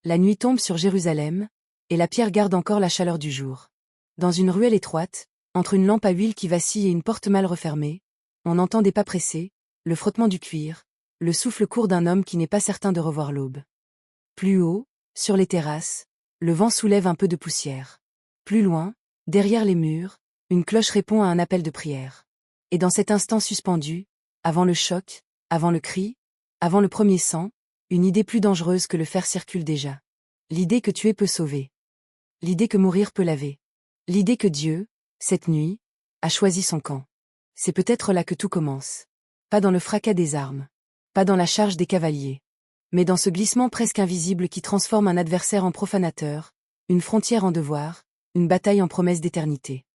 La nuit tombe sur Jérusalem, et la pierre garde encore la chaleur du jour. Dans une ruelle étroite, entre une lampe à huile qui vacille et une porte mal refermée, on entend des pas pressés, le frottement du cuir, le souffle court d'un homme qui n'est pas certain de revoir l'aube. Plus haut, sur les terrasses, le vent soulève un peu de poussière. Plus loin, derrière les murs, une cloche répond à un appel de prière. Et dans cet instant suspendu, avant le choc, avant le cri, avant le premier sang, une idée plus dangereuse que le fer circule déjà. L'idée que tuer peut sauver. L'idée que mourir peut laver. L'idée que Dieu, cette nuit, a choisi son camp. C'est peut-être là que tout commence. Pas dans le fracas des armes. Pas dans la charge des cavaliers. Mais dans ce glissement presque invisible qui transforme un adversaire en profanateur, une frontière en devoir, une bataille en promesse d'éternité.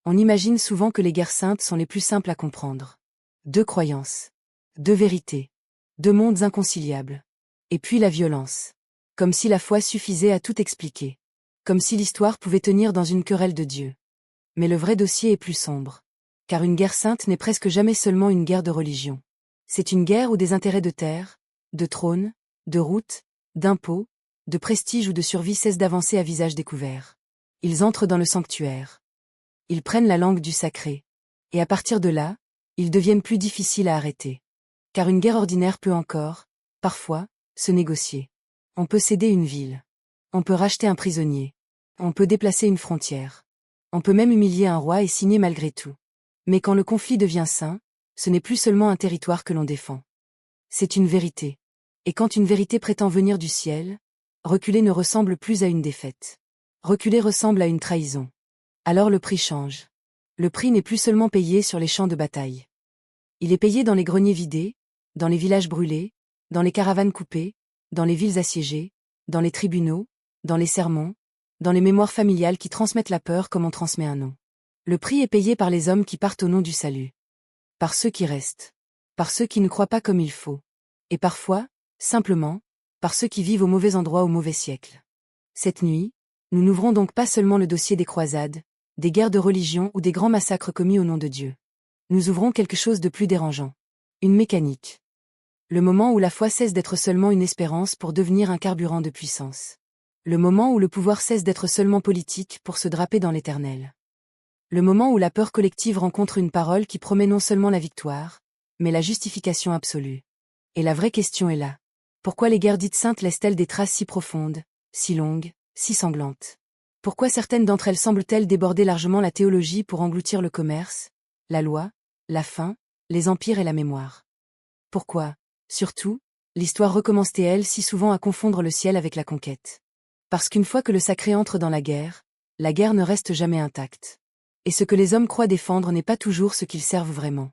On imagine souvent que les guerres saintes sont les plus simples à comprendre. Deux croyances. Deux vérités. Deux mondes inconciliables. Et puis la violence. Comme si la foi suffisait à tout expliquer. Comme si l'histoire pouvait tenir dans une querelle de Dieu. Mais le vrai dossier est plus sombre. Car une guerre sainte n'est presque jamais seulement une guerre de religion. C'est une guerre où des intérêts de terre, de trône, de route, d'impôts, de prestige ou de survie cessent d'avancer à visage découvert. Ils entrent dans le sanctuaire. Ils prennent la langue du sacré. Et à partir de là, ils deviennent plus difficiles à arrêter. Car une guerre ordinaire peut encore, parfois, se négocier. On peut céder une ville. On peut racheter un prisonnier. On peut déplacer une frontière. On peut même humilier un roi et signer malgré tout. Mais quand le conflit devient sain, ce n'est plus seulement un territoire que l'on défend. C'est une vérité. Et quand une vérité prétend venir du ciel, reculer ne ressemble plus à une défaite. Reculer ressemble à une trahison. Alors le prix change. Le prix n'est plus seulement payé sur les champs de bataille. Il est payé dans les greniers vidés, dans les villages brûlés, dans les caravanes coupées, dans les villes assiégées, dans les tribunaux, dans les sermons, dans les mémoires familiales qui transmettent la peur comme on transmet un nom. Le prix est payé par les hommes qui partent au nom du salut. Par ceux qui restent. Par ceux qui ne croient pas comme il faut. Et parfois, simplement, par ceux qui vivent au mauvais endroit au mauvais siècle. Cette nuit, nous n'ouvrons donc pas seulement le dossier des croisades, des guerres de religion ou des grands massacres commis au nom de Dieu. Nous ouvrons quelque chose de plus dérangeant. Une mécanique. Le moment où la foi cesse d'être seulement une espérance pour devenir un carburant de puissance. Le moment où le pouvoir cesse d'être seulement politique pour se draper dans l'éternel. Le moment où la peur collective rencontre une parole qui promet non seulement la victoire, mais la justification absolue. Et la vraie question est là. Pourquoi les guerres dites saintes laissent-elles des traces si profondes, si longues, si sanglantes? Pourquoi certaines d'entre elles semblent-elles déborder largement la théologie pour engloutir le commerce, la loi, la faim, les empires et la mémoire? Pourquoi, surtout, l'histoire recommence-t-elle si souvent à confondre le ciel avec la conquête? Parce qu'une fois que le sacré entre dans la guerre ne reste jamais intacte. Et ce que les hommes croient défendre n'est pas toujours ce qu'ils servent vraiment.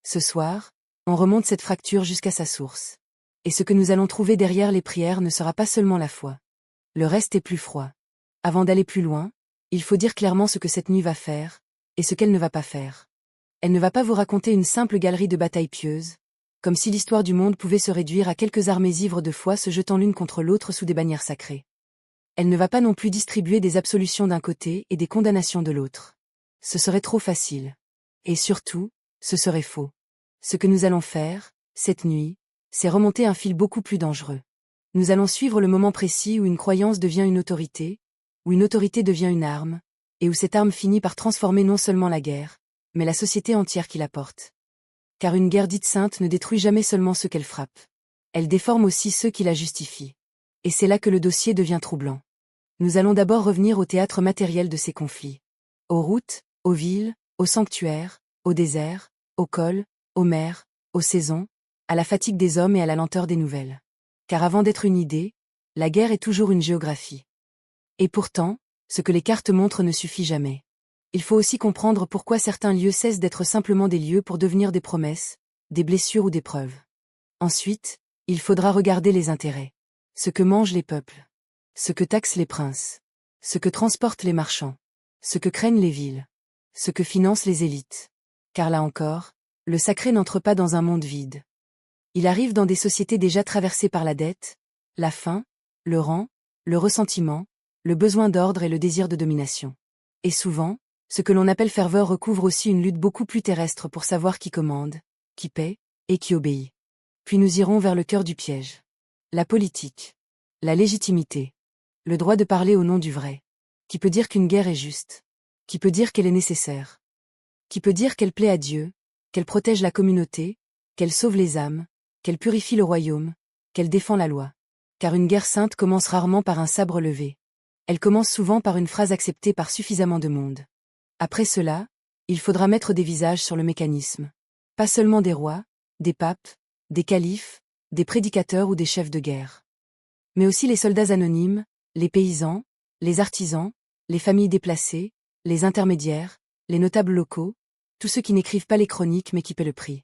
Ce soir, on remonte cette fracture jusqu'à sa source. Et ce que nous allons trouver derrière les prières ne sera pas seulement la foi. Le reste est plus froid. Avant d'aller plus loin, il faut dire clairement ce que cette nuit va faire, et ce qu'elle ne va pas faire. Elle ne va pas vous raconter une simple galerie de batailles pieuses, comme si l'histoire du monde pouvait se réduire à quelques armées ivres de foi se jetant l'une contre l'autre sous des bannières sacrées. Elle ne va pas non plus distribuer des absolutions d'un côté et des condamnations de l'autre. Ce serait trop facile. Et surtout, ce serait faux. Ce que nous allons faire, cette nuit, c'est remonter un fil beaucoup plus dangereux. Nous allons suivre le moment précis où une croyance devient une autorité, où une autorité devient une arme, et où cette arme finit par transformer non seulement la guerre, mais la société entière qui la porte. Car une guerre dite sainte ne détruit jamais seulement ceux qu'elle frappe. Elle déforme aussi ceux qui la justifient. Et c'est là que le dossier devient troublant. Nous allons d'abord revenir au théâtre matériel de ces conflits. Aux routes, aux villes, aux sanctuaires, aux déserts, aux cols, aux mers, aux saisons, à la fatigue des hommes et à la lenteur des nouvelles. Car avant d'être une idée, la guerre est toujours une géographie. Et pourtant, ce que les cartes montrent ne suffit jamais. Il faut aussi comprendre pourquoi certains lieux cessent d'être simplement des lieux pour devenir des promesses, des blessures ou des preuves. Ensuite, il faudra regarder les intérêts. Ce que mangent les peuples. Ce que taxent les princes. Ce que transportent les marchands. Ce que craignent les villes. Ce que financent les élites. Car là encore, le sacré n'entre pas dans un monde vide. Il arrive dans des sociétés déjà traversées par la dette, la faim, le rang, le ressentiment, le besoin d'ordre et le désir de domination. Et souvent, ce que l'on appelle ferveur recouvre aussi une lutte beaucoup plus terrestre pour savoir qui commande, qui paie, et qui obéit. Puis nous irons vers le cœur du piège. La politique. La légitimité. Le droit de parler au nom du vrai. Qui peut dire qu'une guerre est juste? Qui peut dire qu'elle est nécessaire? Qui peut dire qu'elle plaît à Dieu, qu'elle protège la communauté, qu'elle sauve les âmes, qu'elle purifie le royaume, qu'elle défend la loi? Car une guerre sainte commence rarement par un sabre levé. Elle commence souvent par une phrase acceptée par suffisamment de monde. Après cela, il faudra mettre des visages sur le mécanisme. Pas seulement des rois, des papes, des califes, des prédicateurs ou des chefs de guerre. Mais aussi les soldats anonymes, les paysans, les artisans, les familles déplacées, les intermédiaires, les notables locaux, tous ceux qui n'écrivent pas les chroniques mais qui paient le prix.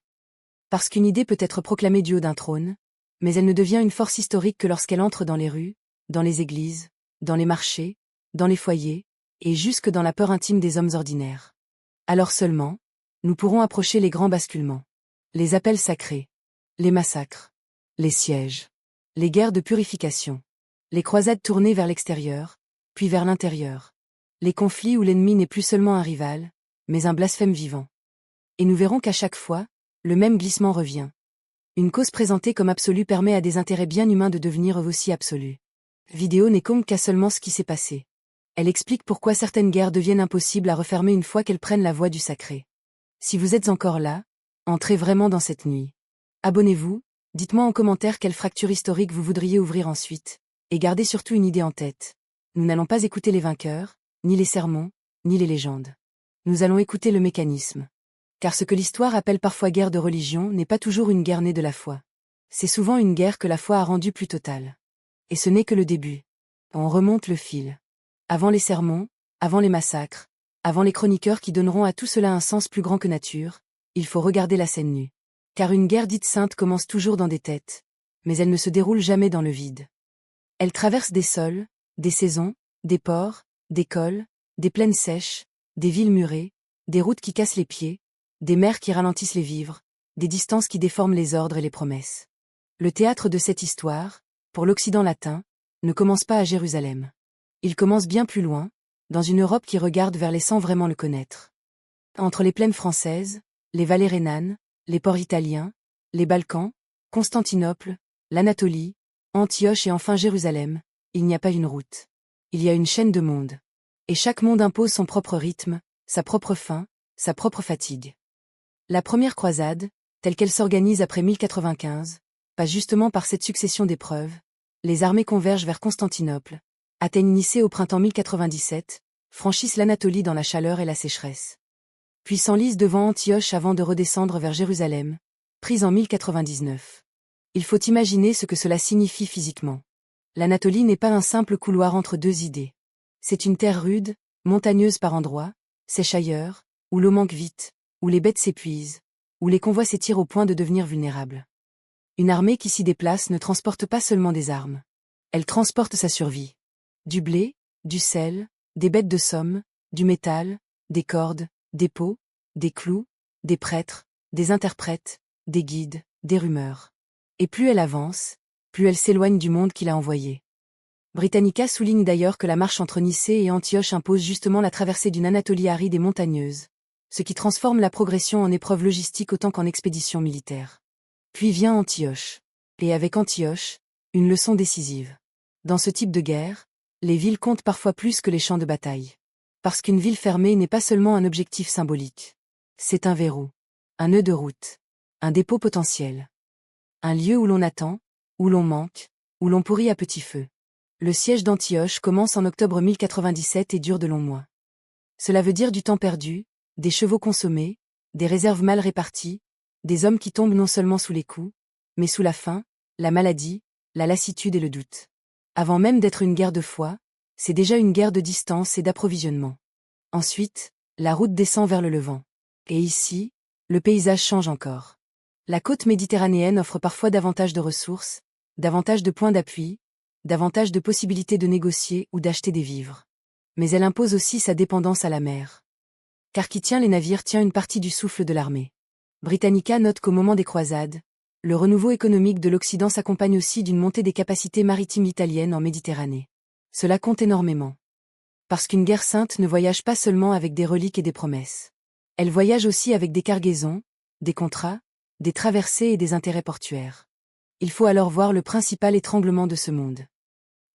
Parce qu'une idée peut être proclamée du haut d'un trône, mais elle ne devient une force historique que lorsqu'elle entre dans les rues, dans les églises, dans les marchés, dans les foyers, et jusque dans la peur intime des hommes ordinaires. Alors seulement, nous pourrons approcher les grands basculements. Les appels sacrés, les massacres, les sièges, les guerres de purification, les croisades tournées vers l'extérieur, puis vers l'intérieur, les conflits où l'ennemi n'est plus seulement un rival, mais un blasphème vivant. Et nous verrons qu'à chaque fois, le même glissement revient. Une cause présentée comme absolue permet à des intérêts bien humains de devenir eux aussi absolus. Vidéo n'est qu'à seulement ce qui s'est passé. Elle explique pourquoi certaines guerres deviennent impossibles à refermer une fois qu'elles prennent la voie du sacré. Si vous êtes encore là, entrez vraiment dans cette nuit. Abonnez-vous, dites-moi en commentaire quelle fracture historique vous voudriez ouvrir ensuite, et gardez surtout une idée en tête. Nous n'allons pas écouter les vainqueurs, ni les sermons, ni les légendes. Nous allons écouter le mécanisme. Car ce que l'histoire appelle parfois guerre de religion n'est pas toujours une guerre née de la foi. C'est souvent une guerre que la foi a rendue plus totale. Et ce n'est que le début. On remonte le fil. Avant les sermons, avant les massacres, avant les chroniqueurs qui donneront à tout cela un sens plus grand que nature, il faut regarder la scène nue. Car une guerre dite sainte commence toujours dans des têtes, mais elle ne se déroule jamais dans le vide. Elle traverse des sols, des saisons, des ports, des cols, des plaines sèches, des villes murées, des routes qui cassent les pieds, des mers qui ralentissent les vivres, des distances qui déforment les ordres et les promesses. Le théâtre de cette histoire, pour l'Occident latin, ne commence pas à Jérusalem. Il commence bien plus loin, dans une Europe qui regarde vers les sans vraiment le connaître. Entre les plaines françaises, les vallées rhénanes, les ports italiens, les Balkans, Constantinople, l'Anatolie, Antioche et enfin Jérusalem, il n'y a pas une route. Il y a une chaîne de mondes. Et chaque monde impose son propre rythme, sa propre faim, sa propre fatigue. La première croisade, telle qu'elle s'organise après 1095, passe justement par cette succession d'épreuves. Les armées convergent vers Constantinople, atteignent Nicée au printemps 1097, franchissent l'Anatolie dans la chaleur et la sécheresse. Puis s'enlisent devant Antioche avant de redescendre vers Jérusalem, prise en 1099. Il faut imaginer ce que cela signifie physiquement. L'Anatolie n'est pas un simple couloir entre deux idées. C'est une terre rude, montagneuse par endroits, sèche ailleurs, où l'eau manque vite, où les bêtes s'épuisent, où les convois s'étirent au point de devenir vulnérables. Une armée qui s'y déplace ne transporte pas seulement des armes. Elle transporte sa survie. Du blé, du sel, des bêtes de somme, du métal, des cordes, des pots, des clous, des prêtres, des interprètes, des guides, des rumeurs. Et plus elle avance, plus elle s'éloigne du monde qui l'a envoyée. Britannica souligne d'ailleurs que la marche entre Nicée et Antioche impose justement la traversée d'une Anatolie aride et montagneuse, ce qui transforme la progression en épreuve logistique autant qu'en expédition militaire. Puis vient Antioche. Et avec Antioche, une leçon décisive. Dans ce type de guerre, les villes comptent parfois plus que les champs de bataille. Parce qu'une ville fermée n'est pas seulement un objectif symbolique. C'est un verrou. Un nœud de route. Un dépôt potentiel. Un lieu où l'on attend, où l'on manque, où l'on pourrit à petit feu. Le siège d'Antioche commence en octobre 1097 et dure de longs mois. Cela veut dire du temps perdu, des chevaux consommés, des réserves mal réparties, des hommes qui tombent non seulement sous les coups, mais sous la faim, la maladie, la lassitude et le doute. Avant même d'être une guerre de foi, c'est déjà une guerre de distance et d'approvisionnement. Ensuite, la route descend vers le Levant. Et ici, le paysage change encore. La côte méditerranéenne offre parfois davantage de ressources, davantage de points d'appui, davantage de possibilités de négocier ou d'acheter des vivres. Mais elle impose aussi sa dépendance à la mer. Car qui tient les navires tient une partie du souffle de l'armée. Britannica note qu'au moment des croisades, le renouveau économique de l'Occident s'accompagne aussi d'une montée des capacités maritimes italiennes en Méditerranée. Cela compte énormément. Parce qu'une guerre sainte ne voyage pas seulement avec des reliques et des promesses. Elle voyage aussi avec des cargaisons, des contrats, des traversées et des intérêts portuaires. Il faut alors voir le principal étranglement de ce monde.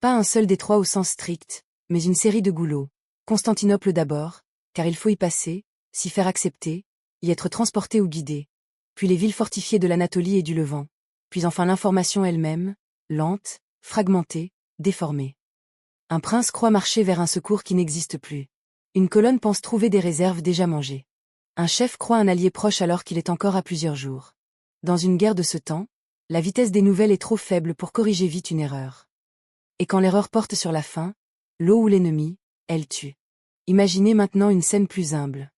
Pas un seul détroit au sens strict, mais une série de goulots. Constantinople d'abord, car il faut y passer, s'y faire accepter, y être transporté ou guidé. Puis les villes fortifiées de l'Anatolie et du Levant. Puis enfin l'information elle-même, lente, fragmentée, déformée. Un prince croit marcher vers un secours qui n'existe plus. Une colonne pense trouver des réserves déjà mangées. Un chef croit un allié proche alors qu'il est encore à plusieurs jours. Dans une guerre de ce temps, la vitesse des nouvelles est trop faible pour corriger vite une erreur. Et quand l'erreur porte sur la faim, l'eau ou l'ennemi, elle tue. Imaginez maintenant une scène plus humble.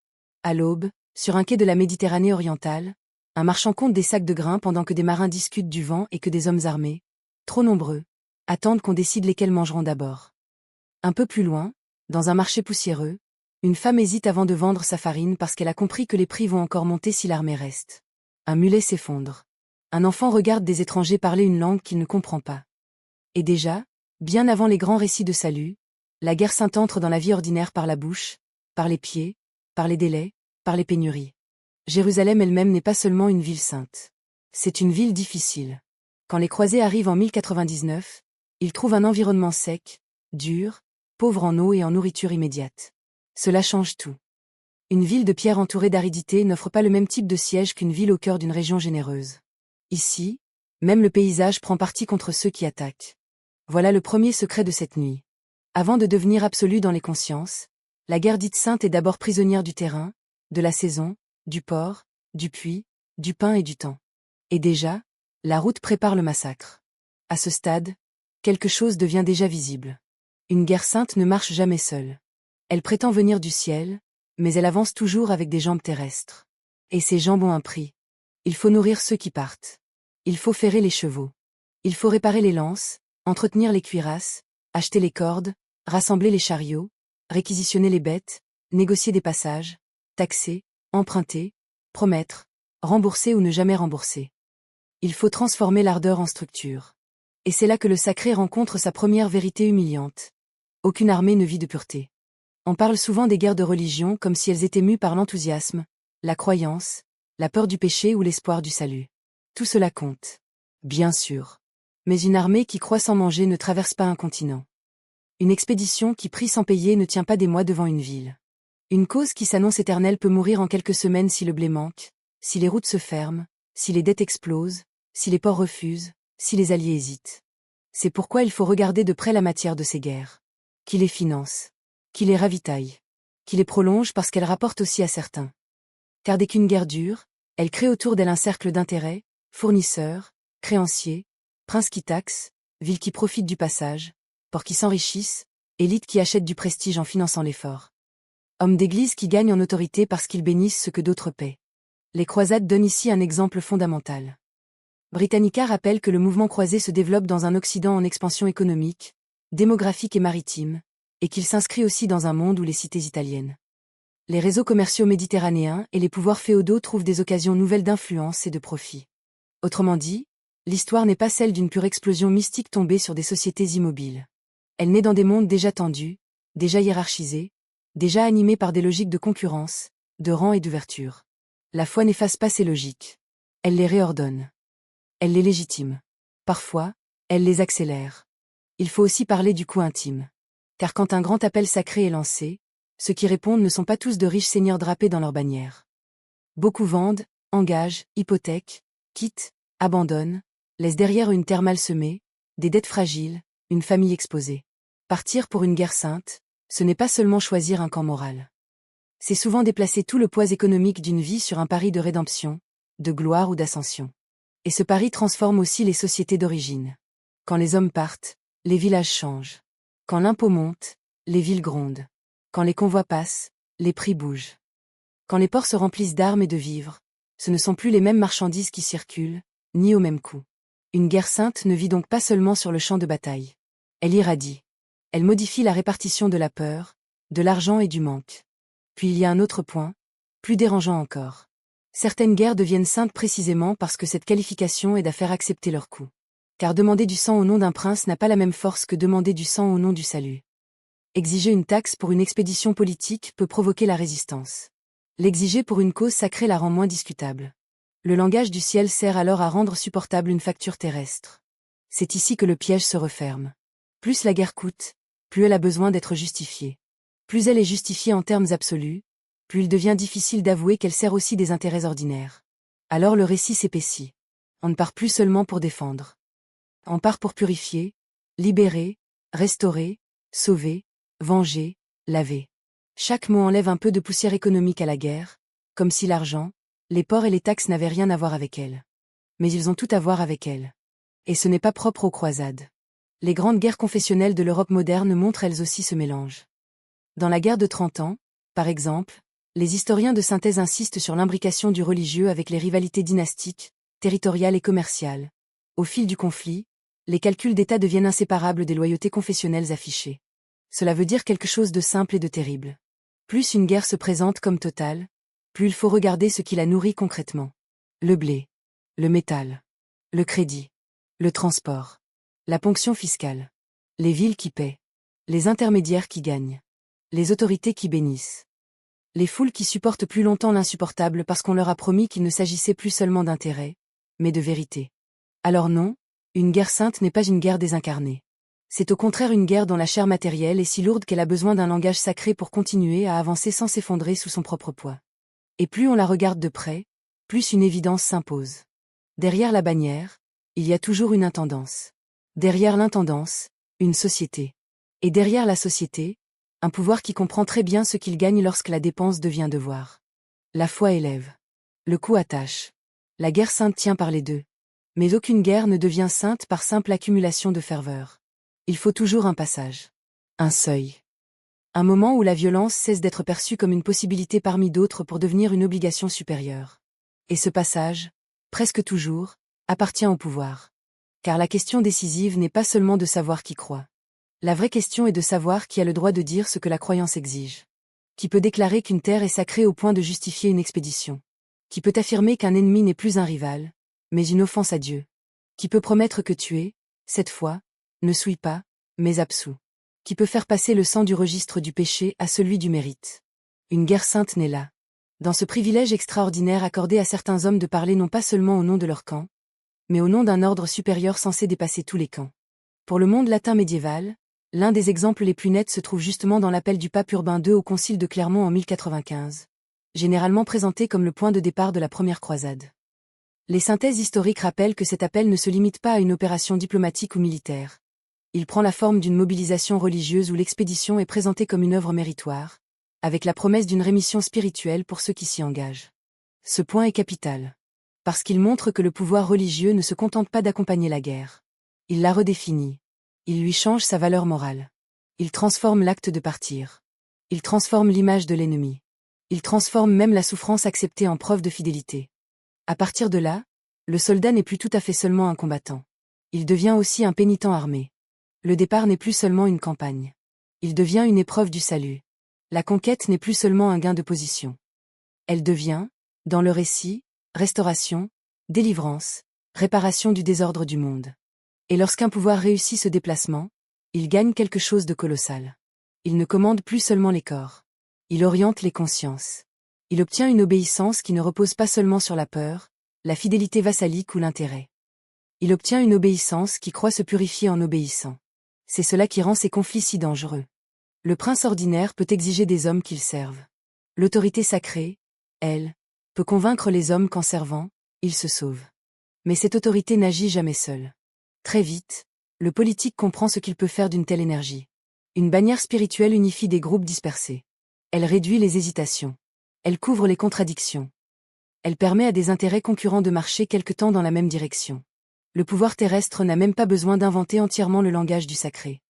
À l'aube, sur un quai de la Méditerranée orientale, un marchand compte des sacs de grains pendant que des marins discutent du vent et que des hommes armés, trop nombreux, attendent qu'on décide lesquels mangeront d'abord. Un peu plus loin, dans un marché poussiéreux, une femme hésite avant de vendre sa farine parce qu'elle a compris que les prix vont encore monter si l'armée reste. Un mulet s'effondre. Un enfant regarde des étrangers parler une langue qu'il ne comprend pas. Et déjà, bien avant les grands récits de salut, la guerre sainte entre dans la vie ordinaire par la bouche, par les pieds, par les délais, par les pénuries. Jérusalem elle-même n'est pas seulement une ville sainte. C'est une ville difficile. Quand les croisés arrivent en 1099, ils trouvent un environnement sec, dur, pauvre en eau et en nourriture immédiate. Cela change tout. Une ville de pierre entourée d'aridité n'offre pas le même type de siège qu'une ville au cœur d'une région généreuse. Ici, même le paysage prend parti contre ceux qui attaquent. Voilà le premier secret de cette nuit. Avant de devenir absolue dans les consciences, la guerre dite sainte est d'abord prisonnière du terrain, de la saison, du port, du puits, du pain et du temps. Et déjà, la route prépare le massacre. À ce stade, quelque chose devient déjà visible. Une guerre sainte ne marche jamais seule. Elle prétend venir du ciel, mais elle avance toujours avec des jambes terrestres. Et ces jambes ont un prix. Il faut nourrir ceux qui partent. Il faut ferrer les chevaux. Il faut réparer les lances, entretenir les cuirasses, acheter les cordes, rassembler les chariots, réquisitionner les bêtes, négocier des passages, taxer, emprunter, promettre, rembourser ou ne jamais rembourser. Il faut transformer l'ardeur en structure. Et c'est là que le sacré rencontre sa première vérité humiliante. Aucune armée ne vit de pureté. On parle souvent des guerres de religion comme si elles étaient mues par l'enthousiasme, la croyance, la peur du péché ou l'espoir du salut. Tout cela compte. Bien sûr. Mais une armée qui croit sans manger ne traverse pas un continent. Une expédition qui prie sans payer ne tient pas des mois devant une ville. Une cause qui s'annonce éternelle peut mourir en quelques semaines si le blé manque, si les routes se ferment, si les dettes explosent, si les ports refusent, si les alliés hésitent. C'est pourquoi il faut regarder de près la matière de ces guerres. Qui les finance? Qui les ravitaille? Qui les prolonge parce qu'elles rapportent aussi à certains? Car dès qu'une guerre dure, elle crée autour d'elle un cercle d'intérêts, fournisseurs, créanciers, princes qui taxent, villes qui profitent du passage, ports qui s'enrichissent, élites qui achètent du prestige en finançant l'effort. Hommes d'église qui gagnent en autorité parce qu'ils bénissent ce que d'autres paient. Les croisades donnent ici un exemple fondamental. Britannica rappelle que le mouvement croisé se développe dans un Occident en expansion économique, démographique et maritime, et qu'il s'inscrit aussi dans un monde où les cités italiennes, les réseaux commerciaux méditerranéens et les pouvoirs féodaux trouvent des occasions nouvelles d'influence et de profit. Autrement dit, l'histoire n'est pas celle d'une pure explosion mystique tombée sur des sociétés immobiles. Elle naît dans des mondes déjà tendus, déjà hiérarchisés, déjà animés par des logiques de concurrence, de rang et d'ouverture. La foi n'efface pas ces logiques. Elle les réordonne. Elle les légitime. Parfois, elle les accélère. Il faut aussi parler du coût intime. Car quand un grand appel sacré est lancé, ceux qui répondent ne sont pas tous de riches seigneurs drapés dans leurs bannières. Beaucoup vendent, engagent, hypothèquent, quittent, abandonnent, laissent derrière une terre mal semée, des dettes fragiles, une famille exposée. Partir pour une guerre sainte, ce n'est pas seulement choisir un camp moral. C'est souvent déplacer tout le poids économique d'une vie sur un pari de rédemption, de gloire ou d'ascension. Et ce pari transforme aussi les sociétés d'origine. Quand les hommes partent, les villages changent. Quand l'impôt monte, les villes grondent. Quand les convois passent, les prix bougent. Quand les ports se remplissent d'armes et de vivres, ce ne sont plus les mêmes marchandises qui circulent, ni au même coût. Une guerre sainte ne vit donc pas seulement sur le champ de bataille. Elle irradie. Elle modifie la répartition de la peur, de l'argent et du manque. Puis il y a un autre point, plus dérangeant encore. Certaines guerres deviennent saintes précisément parce que cette qualification aide à faire accepter leur coût. Car demander du sang au nom d'un prince n'a pas la même force que demander du sang au nom du salut. Exiger une taxe pour une expédition politique peut provoquer la résistance. L'exiger pour une cause sacrée la rend moins discutable. Le langage du ciel sert alors à rendre supportable une facture terrestre. C'est ici que le piège se referme. Plus la guerre coûte, plus elle a besoin d'être justifiée. Plus elle est justifiée en termes absolus, plus il devient difficile d'avouer qu'elle sert aussi des intérêts ordinaires. Alors le récit s'épaissit. On ne part plus seulement pour défendre. On part pour purifier, libérer, restaurer, sauver, venger, laver. Chaque mot enlève un peu de poussière économique à la guerre, comme si l'argent, les ports et les taxes n'avaient rien à voir avec elle. Mais ils ont tout à voir avec elle. Et ce n'est pas propre aux croisades. Les grandes guerres confessionnelles de l'Europe moderne montrent elles aussi ce mélange. Dans la guerre de 30 ans, par exemple, les historiens de synthèse insistent sur l'imbrication du religieux avec les rivalités dynastiques, territoriales et commerciales. Au fil du conflit, les calculs d'État deviennent inséparables des loyautés confessionnelles affichées. Cela veut dire quelque chose de simple et de terrible. Plus une guerre se présente comme totale, plus il faut regarder ce qui la nourrit concrètement. Le blé, le métal, le crédit, le transport, la ponction fiscale, les villes qui paient, les intermédiaires qui gagnent, les autorités qui bénissent. Les foules qui supportent plus longtemps l'insupportable parce qu'on leur a promis qu'il ne s'agissait plus seulement d'intérêt, mais de vérité. Alors non, une guerre sainte n'est pas une guerre désincarnée. C'est au contraire une guerre dont la chair matérielle est si lourde qu'elle a besoin d'un langage sacré pour continuer à avancer sans s'effondrer sous son propre poids. Et plus on la regarde de près, plus une évidence s'impose. Derrière la bannière, il y a toujours une intendance. Derrière l'intendance, une société. Et derrière la société, un pouvoir qui comprend très bien ce qu'il gagne lorsque la dépense devient devoir. La foi élève. Le coup attache. La guerre sainte tient par les deux. Mais aucune guerre ne devient sainte par simple accumulation de ferveur. Il faut toujours un passage. Un seuil. Un moment où la violence cesse d'être perçue comme une possibilité parmi d'autres pour devenir une obligation supérieure. Et ce passage, presque toujours, appartient au pouvoir. Car la question décisive n'est pas seulement de savoir qui croit. La vraie question est de savoir qui a le droit de dire ce que la croyance exige. Qui peut déclarer qu'une terre est sacrée au point de justifier une expédition. Qui peut affirmer qu'un ennemi n'est plus un rival, mais une offense à Dieu. Qui peut promettre que tuer, cette fois, ne souille pas, mais absout. Qui peut faire passer le sang du registre du péché à celui du mérite. Une guerre sainte naît là. Dans ce privilège extraordinaire accordé à certains hommes de parler non pas seulement au nom de leur camp, mais au nom d'un ordre supérieur censé dépasser tous les camps. Pour le monde latin médiéval, l'un des exemples les plus nets se trouve justement dans l'appel du pape Urbain II au concile de Clermont en 1095, généralement présenté comme le point de départ de la première croisade. Les synthèses historiques rappellent que cet appel ne se limite pas à une opération diplomatique ou militaire. Il prend la forme d'une mobilisation religieuse où l'expédition est présentée comme une œuvre méritoire, avec la promesse d'une rémission spirituelle pour ceux qui s'y engagent. Ce point est capital. Parce qu'il montre que le pouvoir religieux ne se contente pas d'accompagner la guerre. Il la redéfinit. Il lui change sa valeur morale. Il transforme l'acte de partir. Il transforme l'image de l'ennemi. Il transforme même la souffrance acceptée en preuve de fidélité. À partir de là, le soldat n'est plus tout à fait seulement un combattant. Il devient aussi un pénitent armé. Le départ n'est plus seulement une campagne. Il devient une épreuve du salut. La conquête n'est plus seulement un gain de position. Elle devient, dans le récit, restauration, délivrance, réparation du désordre du monde. Et lorsqu'un pouvoir réussit ce déplacement, il gagne quelque chose de colossal. Il ne commande plus seulement les corps. Il oriente les consciences. Il obtient une obéissance qui ne repose pas seulement sur la peur, la fidélité vassalique ou l'intérêt. Il obtient une obéissance qui croit se purifier en obéissant. C'est cela qui rend ces conflits si dangereux. Le prince ordinaire peut exiger des hommes qu'ils servent. L'autorité sacrée, elle, peut convaincre les hommes qu'en servant, ils se sauvent. Mais cette autorité n'agit jamais seule. Très vite, le politique comprend ce qu'il peut faire d'une telle énergie. Une bannière spirituelle unifie des groupes dispersés. Elle réduit les hésitations. Elle couvre les contradictions. Elle permet à des intérêts concurrents de marcher quelque temps dans la même direction. Le pouvoir terrestre n'a même pas besoin d'inventer entièrement le langage du sacré.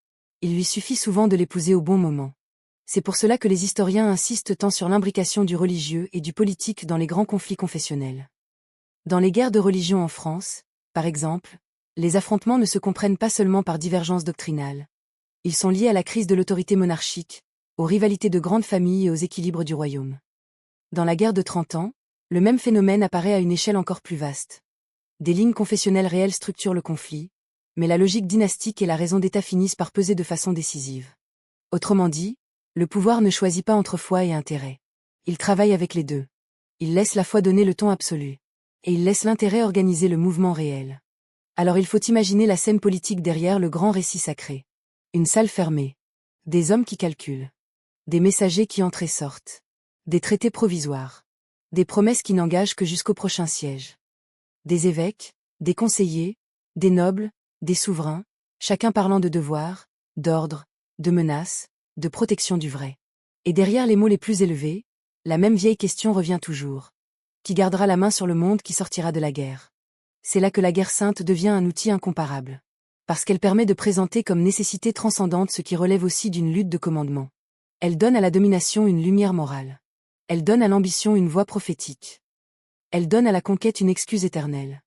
Il lui suffit souvent de l'épouser au bon moment. C'est pour cela que les historiens insistent tant sur l'imbrication du religieux et du politique dans les grands conflits confessionnels. Dans les guerres de religion en France, par exemple, les affrontements ne se comprennent pas seulement par divergences doctrinales. Ils sont liés à la crise de l'autorité monarchique, aux rivalités de grandes familles et aux équilibres du royaume. Dans la guerre de 30 ans, le même phénomène apparaît à une échelle encore plus vaste. Des lignes confessionnelles réelles structurent le conflit, mais la logique dynastique et la raison d'État finissent par peser de façon décisive. Autrement dit, le pouvoir ne choisit pas entre foi et intérêt. Il travaille avec les deux. Il laisse la foi donner le ton absolu. Et il laisse l'intérêt organiser le mouvement réel. Alors il faut imaginer la scène politique derrière le grand récit sacré. Une salle fermée. Des hommes qui calculent. Des messagers qui entrent et sortent. Des traités provisoires. Des promesses qui n'engagent que jusqu'au prochain siège. Des évêques, des conseillers, des nobles, des souverains, chacun parlant de devoirs, d'ordre, de menaces, de protection du vrai. Et derrière les mots les plus élevés, la même vieille question revient toujours. Qui gardera la main sur le monde qui sortira de la guerre? C'est là que la guerre sainte devient un outil incomparable. Parce qu'elle permet de présenter comme nécessité transcendante ce qui relève aussi d'une lutte de commandement. Elle donne à la domination une lumière morale. Elle donne à l'ambition une voix prophétique. Elle donne à la conquête une excuse éternelle.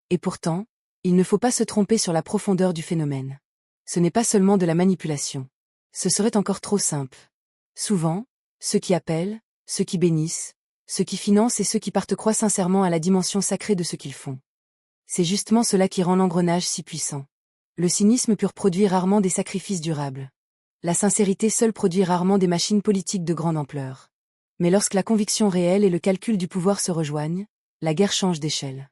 Et pourtant, il ne faut pas se tromper sur la profondeur du phénomène. Ce n'est pas seulement de la manipulation. Ce serait encore trop simple. Souvent, ceux qui appellent, ceux qui bénissent, ceux qui financent et ceux qui partent croient sincèrement à la dimension sacrée de ce qu'ils font. C'est justement cela qui rend l'engrenage si puissant. Le cynisme pur produit rarement des sacrifices durables. La sincérité seule produit rarement des machines politiques de grande ampleur. Mais lorsque la conviction réelle et le calcul du pouvoir se rejoignent, la guerre change d'échelle.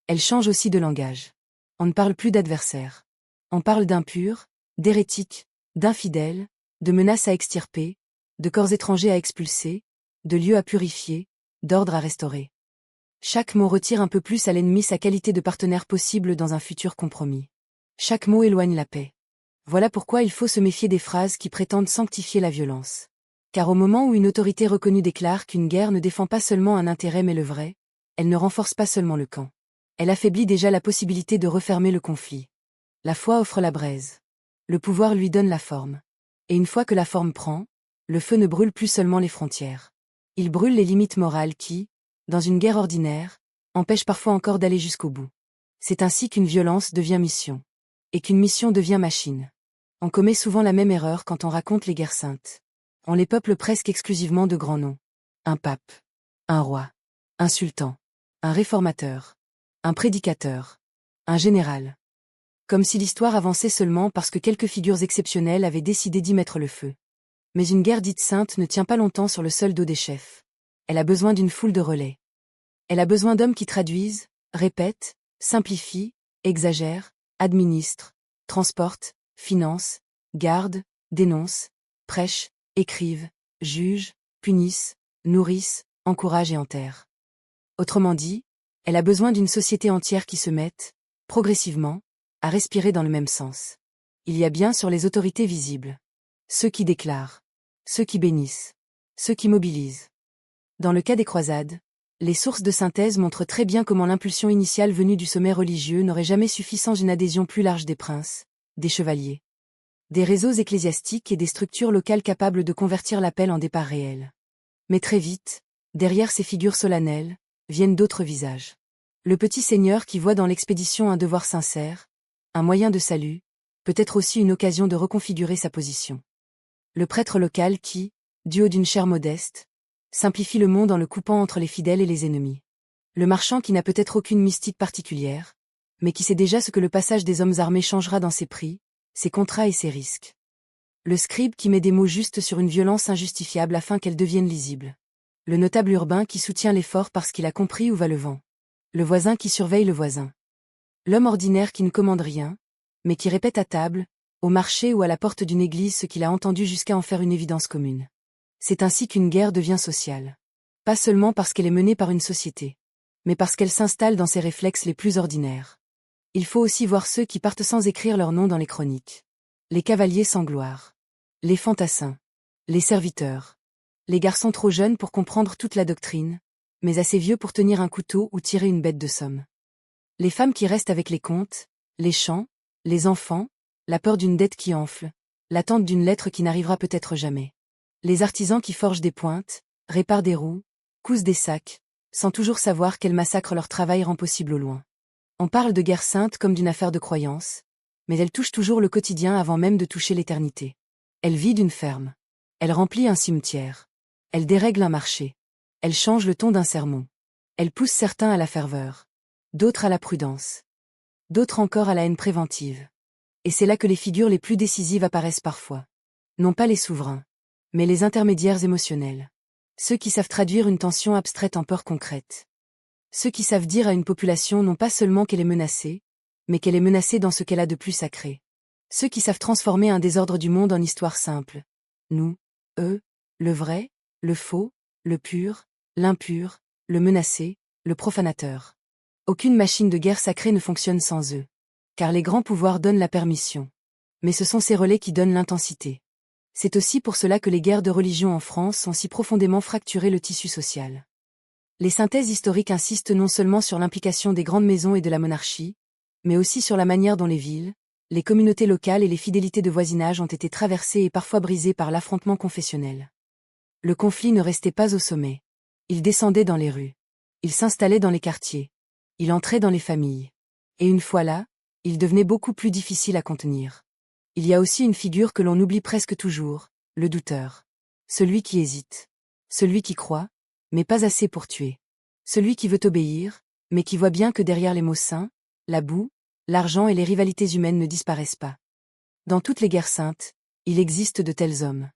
Elle change aussi de langage. On ne parle plus d'adversaires. On parle d'impurs, d'hérétiques, d'infidèles, de menaces à extirper, de corps étrangers à expulser, de lieux à purifier, d'ordre à restaurer. Chaque mot retire un peu plus à l'ennemi sa qualité de partenaire possible dans un futur compromis. Chaque mot éloigne la paix. Voilà pourquoi il faut se méfier des phrases qui prétendent sanctifier la violence. Car au moment où une autorité reconnue déclare qu'une guerre ne défend pas seulement un intérêt mais le vrai, elle ne renforce pas seulement le camp. Elle affaiblit déjà la possibilité de refermer le conflit. La foi offre la braise. Le pouvoir lui donne la forme. Et une fois que la forme prend, le feu ne brûle plus seulement les frontières. Il brûle les limites morales qui, dans une guerre ordinaire, empêchent parfois encore d'aller jusqu'au bout. C'est ainsi qu'une violence devient mission. Et qu'une mission devient machine. On commet souvent la même erreur quand on raconte les guerres saintes. On les peuple presque exclusivement de grands noms. Un pape. Un roi. Un sultan. Un réformateur. Un prédicateur. Un général. Comme si l'histoire avançait seulement parce que quelques figures exceptionnelles avaient décidé d'y mettre le feu. Mais une guerre dite sainte ne tient pas longtemps sur le seul dos des chefs. Elle a besoin d'une foule de relais. Elle a besoin d'hommes qui traduisent, répètent, simplifient, exagèrent, administrent, transportent, financent, gardent, dénoncent, prêchent, écrivent, jugent, punissent, nourrissent, encouragent et enterrent. Autrement dit, elle a besoin d'une société entière qui se mette, progressivement, à respirer dans le même sens. Il y a bien sur les autorités visibles. Ceux qui déclarent, ceux qui bénissent, ceux qui mobilisent. Dans le cas des croisades, les sources de synthèse montrent très bien comment l'impulsion initiale venue du sommet religieux n'aurait jamais suffi sans une adhésion plus large des princes, des chevaliers, des réseaux ecclésiastiques et des structures locales capables de convertir l'appel en départ réel. Mais très vite, derrière ces figures solennelles, viennent d'autres visages. Le petit seigneur qui voit dans l'expédition un devoir sincère, un moyen de salut, peut-être aussi une occasion de reconfigurer sa position. Le prêtre local qui, du haut d'une chaire modeste, simplifie le monde en le coupant entre les fidèles et les ennemis. Le marchand qui n'a peut-être aucune mystique particulière, mais qui sait déjà ce que le passage des hommes armés changera dans ses prix, ses contrats et ses risques. Le scribe qui met des mots justes sur une violence injustifiable afin qu'elle devienne lisible. Le notable urbain qui soutient l'effort parce qu'il a compris où va le vent. Le voisin qui surveille le voisin. L'homme ordinaire qui ne commande rien, mais qui répète à table, au marché ou à la porte d'une église ce qu'il a entendu jusqu'à en faire une évidence commune. C'est ainsi qu'une guerre devient sociale. Pas seulement parce qu'elle est menée par une société, mais parce qu'elle s'installe dans ses réflexes les plus ordinaires. Il faut aussi voir ceux qui partent sans écrire leur nom dans les chroniques. Les cavaliers sans gloire. Les fantassins. Les serviteurs. Les garçons trop jeunes pour comprendre toute la doctrine, mais assez vieux pour tenir un couteau ou tirer une bête de somme. Les femmes qui restent avec les contes, les chants, les enfants, la peur d'une dette qui enfle, l'attente d'une lettre qui n'arrivera peut-être jamais. Les artisans qui forgent des pointes, réparent des roues, cousent des sacs, sans toujours savoir quel massacre leur travail rend possible au loin. On parle de guerre sainte comme d'une affaire de croyance, mais elle touche toujours le quotidien avant même de toucher l'éternité. Elle vide une ferme. Elle remplit un cimetière. Elle dérègle un marché. Elle change le ton d'un sermon. Elle pousse certains à la ferveur, d'autres à la prudence, d'autres encore à la haine préventive. Et c'est là que les figures les plus décisives apparaissent parfois. Non pas les souverains, mais les intermédiaires émotionnels. Ceux qui savent traduire une tension abstraite en peur concrète. Ceux qui savent dire à une population non pas seulement qu'elle est menacée, mais qu'elle est menacée dans ce qu'elle a de plus sacré. Ceux qui savent transformer un désordre du monde en histoire simple. Nous, eux, le vrai, le faux, le pur, l'impur, le menacé, le profanateur. Aucune machine de guerre sacrée ne fonctionne sans eux. Car les grands pouvoirs donnent la permission. Mais ce sont ces relais qui donnent l'intensité. C'est aussi pour cela que les guerres de religion en France ont si profondément fracturé le tissu social. Les synthèses historiques insistent non seulement sur l'implication des grandes maisons et de la monarchie, mais aussi sur la manière dont les villes, les communautés locales et les fidélités de voisinage ont été traversées et parfois brisées par l'affrontement confessionnel. Le conflit ne restait pas au sommet. Il descendait dans les rues. Il s'installait dans les quartiers. Il entrait dans les familles. Et une fois là, il devenait beaucoup plus difficile à contenir. Il y a aussi une figure que l'on oublie presque toujours, le douteur. Celui qui hésite. Celui qui croit, mais pas assez pour tuer. Celui qui veut obéir, mais qui voit bien que derrière les mots saints, la boue, l'argent et les rivalités humaines ne disparaissent pas. Dans toutes les guerres saintes, il existe de tels hommes.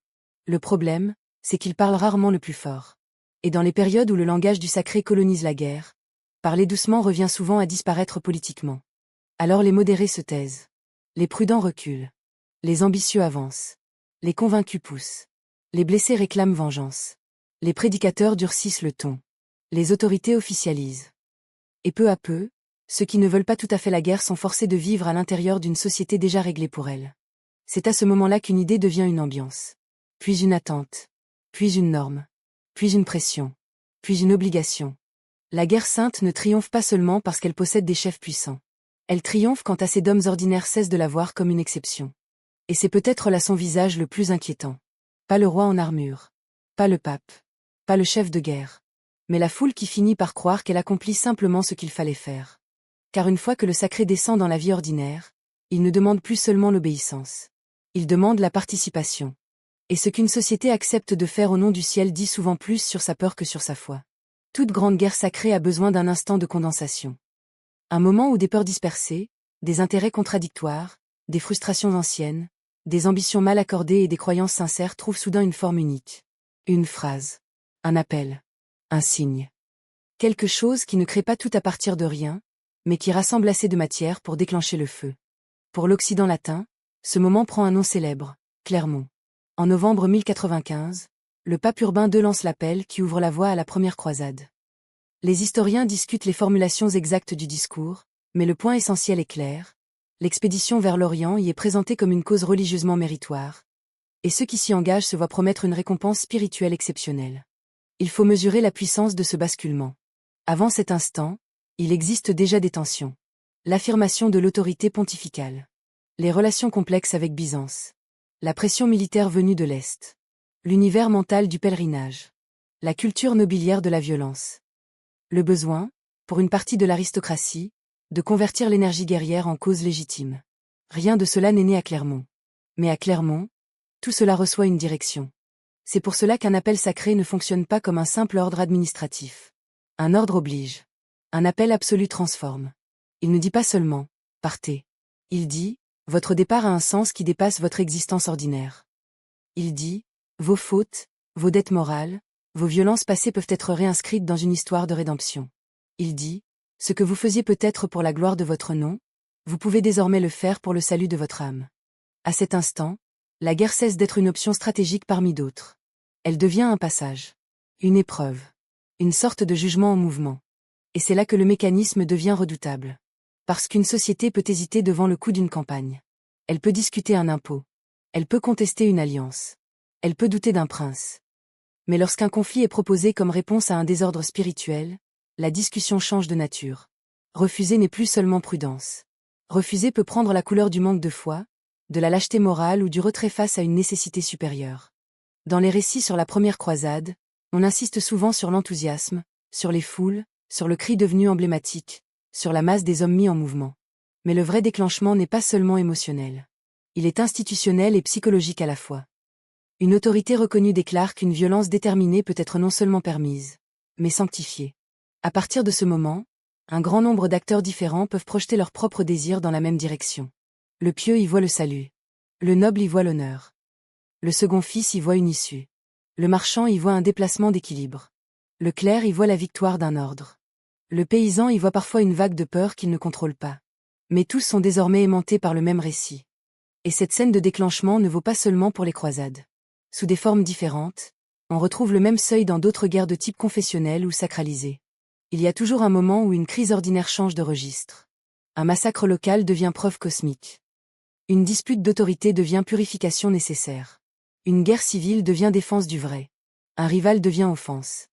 Le problème, c'est qu'ils parlent rarement le plus fort. Et dans les périodes où le langage du sacré colonise la guerre, parler doucement revient souvent à disparaître politiquement. Alors les modérés se taisent. Les prudents reculent. Les ambitieux avancent. Les convaincus poussent. Les blessés réclament vengeance. Les prédicateurs durcissent le ton. Les autorités officialisent. Et peu à peu, ceux qui ne veulent pas tout à fait la guerre sont forcés de vivre à l'intérieur d'une société déjà réglée pour elles. C'est à ce moment-là qu'une idée devient une ambiance. Puis une attente. Puis une norme. Puis une pression. Puis une obligation. La guerre sainte ne triomphe pas seulement parce qu'elle possède des chefs puissants. Elle triomphe quand assez d'hommes ordinaires cessent de la voir comme une exception. Et c'est peut-être là son visage le plus inquiétant. Pas le roi en armure. Pas le pape. Pas le chef de guerre. Mais la foule qui finit par croire qu'elle accomplit simplement ce qu'il fallait faire. Car une fois que le sacré descend dans la vie ordinaire, il ne demande plus seulement l'obéissance. Il demande la participation. Et ce qu'une société accepte de faire au nom du ciel dit souvent plus sur sa peur que sur sa foi. Toute grande guerre sacrée a besoin d'un instant de condensation. Un moment où des peurs dispersées, des intérêts contradictoires, des frustrations anciennes, des ambitions mal accordées et des croyances sincères trouvent soudain une forme unique. Une phrase. Un appel. Un signe. Quelque chose qui ne crée pas tout à partir de rien, mais qui rassemble assez de matière pour déclencher le feu. Pour l'Occident latin, ce moment prend un nom célèbre, Clermont. En novembre 1095, le pape Urbain II lance l'appel qui ouvre la voie à la première croisade. Les historiens discutent les formulations exactes du discours, mais le point essentiel est clair. L'expédition vers l'Orient y est présentée comme une cause religieusement méritoire. Et ceux qui s'y engagent se voient promettre une récompense spirituelle exceptionnelle. Il faut mesurer la puissance de ce basculement. Avant cet instant, il existe déjà des tensions. L'affirmation de l'autorité pontificale. Les relations complexes avec Byzance. La pression militaire venue de l'Est. L'univers mental du pèlerinage. La culture nobiliaire de la violence. Le besoin, pour une partie de l'aristocratie, de convertir l'énergie guerrière en cause légitime. Rien de cela n'est né à Clermont. Mais à Clermont, tout cela reçoit une direction. C'est pour cela qu'un appel sacré ne fonctionne pas comme un simple ordre administratif. Un ordre oblige. Un appel absolu transforme. Il ne dit pas seulement « partez ». Il dit « votre départ a un sens qui dépasse votre existence ordinaire ». Il dit « vos fautes, vos dettes morales, vos violences passées peuvent être réinscrites dans une histoire de rédemption ». Il dit « ce que vous faisiez peut-être pour la gloire de votre nom, vous pouvez désormais le faire pour le salut de votre âme ». À cet instant, la guerre cesse d'être une option stratégique parmi d'autres. Elle devient un passage. Une épreuve. Une sorte de jugement en mouvement. Et c'est là que le mécanisme devient redoutable. Parce qu'une société peut hésiter devant le coût d'une campagne. Elle peut discuter un impôt. Elle peut contester une alliance. Elle peut douter d'un prince. Mais lorsqu'un conflit est proposé comme réponse à un désordre spirituel, la discussion change de nature. Refuser n'est plus seulement prudence. Refuser peut prendre la couleur du manque de foi, de la lâcheté morale ou du retrait face à une nécessité supérieure. Dans les récits sur la première croisade, on insiste souvent sur l'enthousiasme, sur les foules, sur le cri devenu emblématique, sur la masse des hommes mis en mouvement. Mais le vrai déclenchement n'est pas seulement émotionnel. Il est institutionnel et psychologique à la fois. Une autorité reconnue déclare qu'une violence déterminée peut être non seulement permise, mais sanctifiée. À partir de ce moment, un grand nombre d'acteurs différents peuvent projeter leurs propres désirs dans la même direction. Le pieux y voit le salut. Le noble y voit l'honneur. Le second fils y voit une issue. Le marchand y voit un déplacement d'équilibre. Le clerc y voit la victoire d'un ordre. Le paysan y voit parfois une vague de peur qu'il ne contrôle pas. Mais tous sont désormais aimantés par le même récit. Et cette scène de déclenchement ne vaut pas seulement pour les croisades. Sous des formes différentes, on retrouve le même seuil dans d'autres guerres de type confessionnel ou sacralisé. Il y a toujours un moment où une crise ordinaire change de registre. Un massacre local devient preuve cosmique. Une dispute d'autorité devient purification nécessaire. Une guerre civile devient défense du vrai. Un rival devient offense.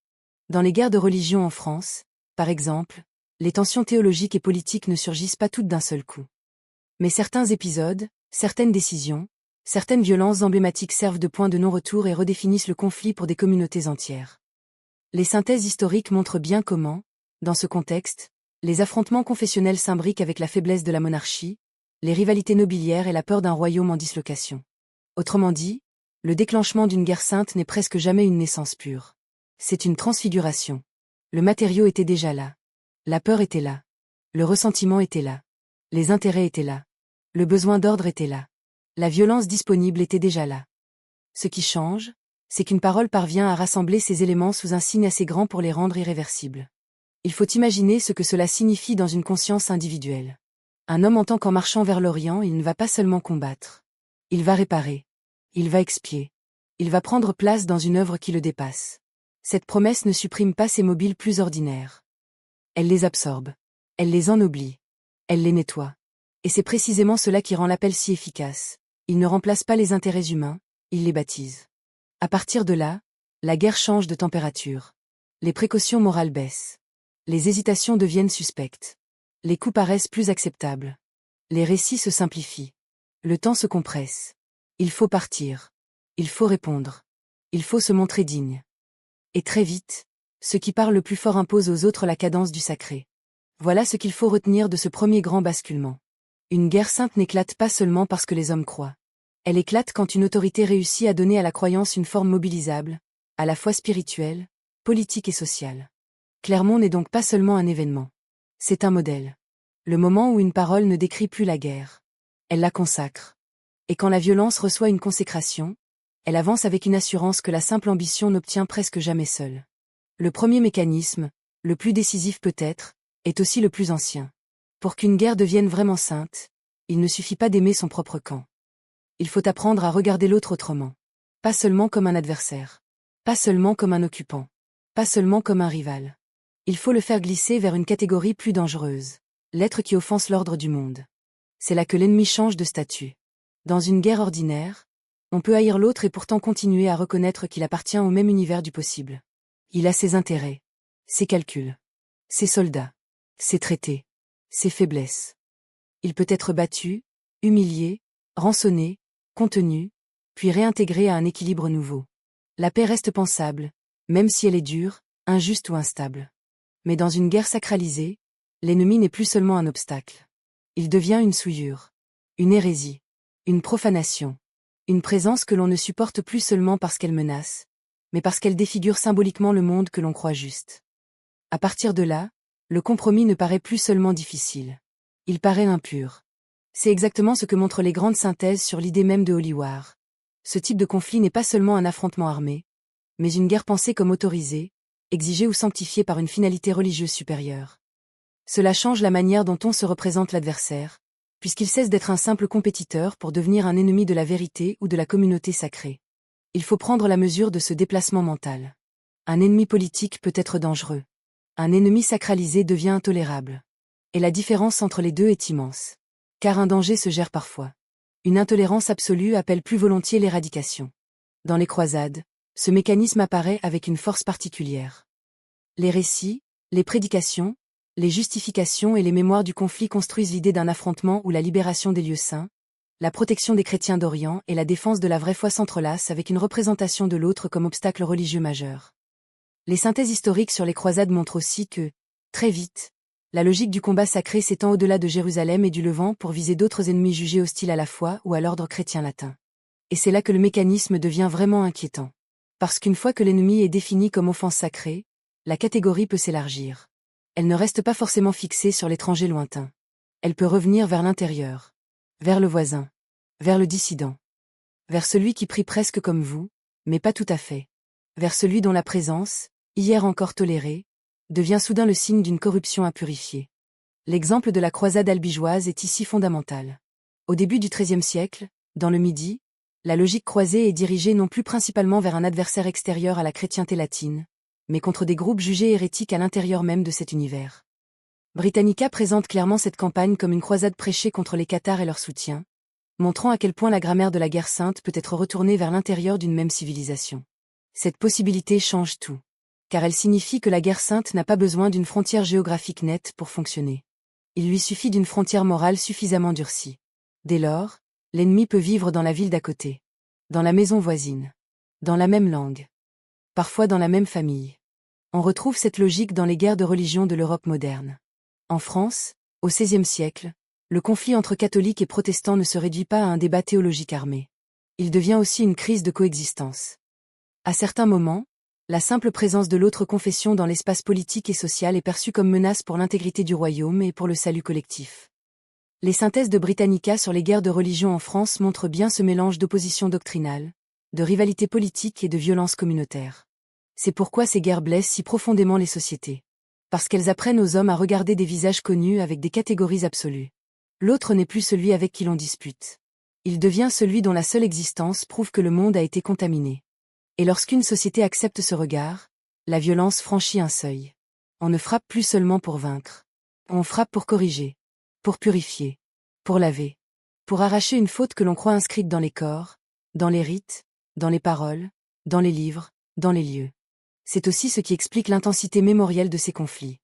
Dans les guerres de religion en France, par exemple, les tensions théologiques et politiques ne surgissent pas toutes d'un seul coup. Mais certains épisodes, certaines décisions, certaines violences emblématiques servent de point de non-retour et redéfinissent le conflit pour des communautés entières. Les synthèses historiques montrent bien comment, dans ce contexte, les affrontements confessionnels s'imbriquent avec la faiblesse de la monarchie, les rivalités nobiliaires et la peur d'un royaume en dislocation. Autrement dit, le déclenchement d'une guerre sainte n'est presque jamais une naissance pure. C'est une transfiguration. Le matériau était déjà là. La peur était là. Le ressentiment était là. Les intérêts étaient là. Le besoin d'ordre était là. La violence disponible était déjà là. Ce qui change, c'est qu'une parole parvient à rassembler ces éléments sous un signe assez grand pour les rendre irréversibles. Il faut imaginer ce que cela signifie dans une conscience individuelle. Un homme entend qu'en marchant vers l'Orient, il ne va pas seulement combattre. Il va réparer. Il va expier. Il va prendre place dans une œuvre qui le dépasse. Cette promesse ne supprime pas ces mobiles plus ordinaires. Elle les absorbe. Elle les ennoblit. Elle les nettoie. Et c'est précisément cela qui rend l'appel si efficace. Il ne remplace pas les intérêts humains, il les baptise. À partir de là, la guerre change de température. Les précautions morales baissent. Les hésitations deviennent suspectes. Les coups paraissent plus acceptables. Les récits se simplifient. Le temps se compresse. Il faut partir. Il faut répondre. Il faut se montrer digne. Et très vite, ceux qui parlent le plus fort imposent aux autres la cadence du sacré. Voilà ce qu'il faut retenir de ce premier grand basculement. Une guerre sainte n'éclate pas seulement parce que les hommes croient. Elle éclate quand une autorité réussit à donner à la croyance une forme mobilisable, à la fois spirituelle, politique et sociale. Clermont n'est donc pas seulement un événement. C'est un modèle. Le moment où une parole ne décrit plus la guerre. Elle la consacre. Et quand la violence reçoit une consécration, elle avance avec une assurance que la simple ambition n'obtient presque jamais seule. Le premier mécanisme, le plus décisif peut-être, est aussi le plus ancien. Pour qu'une guerre devienne vraiment sainte, il ne suffit pas d'aimer son propre camp. Il faut apprendre à regarder l'autre autrement. Pas seulement comme un adversaire. Pas seulement comme un occupant. Pas seulement comme un rival. Il faut le faire glisser vers une catégorie plus dangereuse. L'être qui offense l'ordre du monde. C'est là que l'ennemi change de statut. Dans une guerre ordinaire, on peut haïr l'autre et pourtant continuer à reconnaître qu'il appartient au même univers du possible. Il a ses intérêts, ses calculs, ses soldats, ses traités, ses faiblesses. Il peut être battu, humilié, rançonné, contenu, puis réintégré à un équilibre nouveau. La paix reste pensable, même si elle est dure, injuste ou instable. Mais dans une guerre sacralisée, l'ennemi n'est plus seulement un obstacle. Il devient une souillure, une hérésie, une profanation, une présence que l'on ne supporte plus seulement parce qu'elle menace, mais parce qu'elle défigure symboliquement le monde que l'on croit juste. À partir de là, le compromis ne paraît plus seulement difficile. Il paraît impur. C'est exactement ce que montrent les grandes synthèses sur l'idée même de Holy War. Ce type de conflit n'est pas seulement un affrontement armé, mais une guerre pensée comme autorisée, exigée ou sanctifiée par une finalité religieuse supérieure. Cela change la manière dont on se représente l'adversaire, puisqu'il cesse d'être un simple compétiteur pour devenir un ennemi de la vérité ou de la communauté sacrée. Il faut prendre la mesure de ce déplacement mental. Un ennemi politique peut être dangereux. Un ennemi sacralisé devient intolérable. Et la différence entre les deux est immense. Car un danger se gère parfois. Une intolérance absolue appelle plus volontiers l'éradication. Dans les croisades, ce mécanisme apparaît avec une force particulière. Les récits, les prédications, les justifications et les mémoires du conflit construisent l'idée d'un affrontement où la libération des lieux saints, la protection des chrétiens d'Orient et la défense de la vraie foi s'entrelacent avec une représentation de l'autre comme obstacle religieux majeur. Les synthèses historiques sur les croisades montrent aussi que, très vite, la logique du combat sacré s'étend au-delà de Jérusalem et du Levant pour viser d'autres ennemis jugés hostiles à la foi ou à l'ordre chrétien latin. Et c'est là que le mécanisme devient vraiment inquiétant. Parce qu'une fois que l'ennemi est défini comme offense sacrée, la catégorie peut s'élargir. Elle ne reste pas forcément fixée sur l'étranger lointain. Elle peut revenir vers l'intérieur, vers le voisin, vers le dissident, vers celui qui prie presque comme vous, mais pas tout à fait, vers celui dont la présence, hier encore tolérée, devient soudain le signe d'une corruption impurifiée. L'exemple de la croisade albigeoise est ici fondamental. Au début du XIIIe siècle, Dans le Midi, la logique croisée est dirigée non plus principalement vers un adversaire extérieur à la chrétienté latine, mais contre des groupes jugés hérétiques à l'intérieur même de cet univers. Britannica présente clairement cette campagne comme une croisade prêchée contre les Cathares et leur soutien, montrant à quel point la grammaire de la guerre sainte peut être retournée vers l'intérieur d'une même civilisation. Cette possibilité change tout, car elle signifie que la guerre sainte n'a pas besoin d'une frontière géographique nette pour fonctionner. Il lui suffit d'une frontière morale suffisamment durcie. Dès lors, l'ennemi peut vivre dans la ville d'à côté, dans la maison voisine, dans la même langue, parfois dans la même famille. On retrouve cette logique dans les guerres de religion de l'Europe moderne. En France, au XVIe siècle, le conflit entre catholiques et protestants ne se réduit pas à un débat théologique armé. Il devient aussi une crise de coexistence. À certains moments, la simple présence de l'autre confession dans l'espace politique et social est perçue comme menace pour l'intégrité du royaume et pour le salut collectif. Les synthèses de Britannica sur les guerres de religion en France montrent bien ce mélange d'opposition doctrinale, de rivalité politique et de violence communautaire. C'est pourquoi ces guerres blessent si profondément les sociétés. Parce qu'elles apprennent aux hommes à regarder des visages connus avec des catégories absolues. L'autre n'est plus celui avec qui l'on dispute. Il devient celui dont la seule existence prouve que le monde a été contaminé. Et lorsqu'une société accepte ce regard, la violence franchit un seuil. On ne frappe plus seulement pour vaincre. On frappe pour corriger, pour purifier, pour laver, pour arracher une faute que l'on croit inscrite dans les corps, dans les rites, dans les paroles, dans les livres, dans les lieux. C'est aussi ce qui explique l'intensité mémorielle de ces conflits.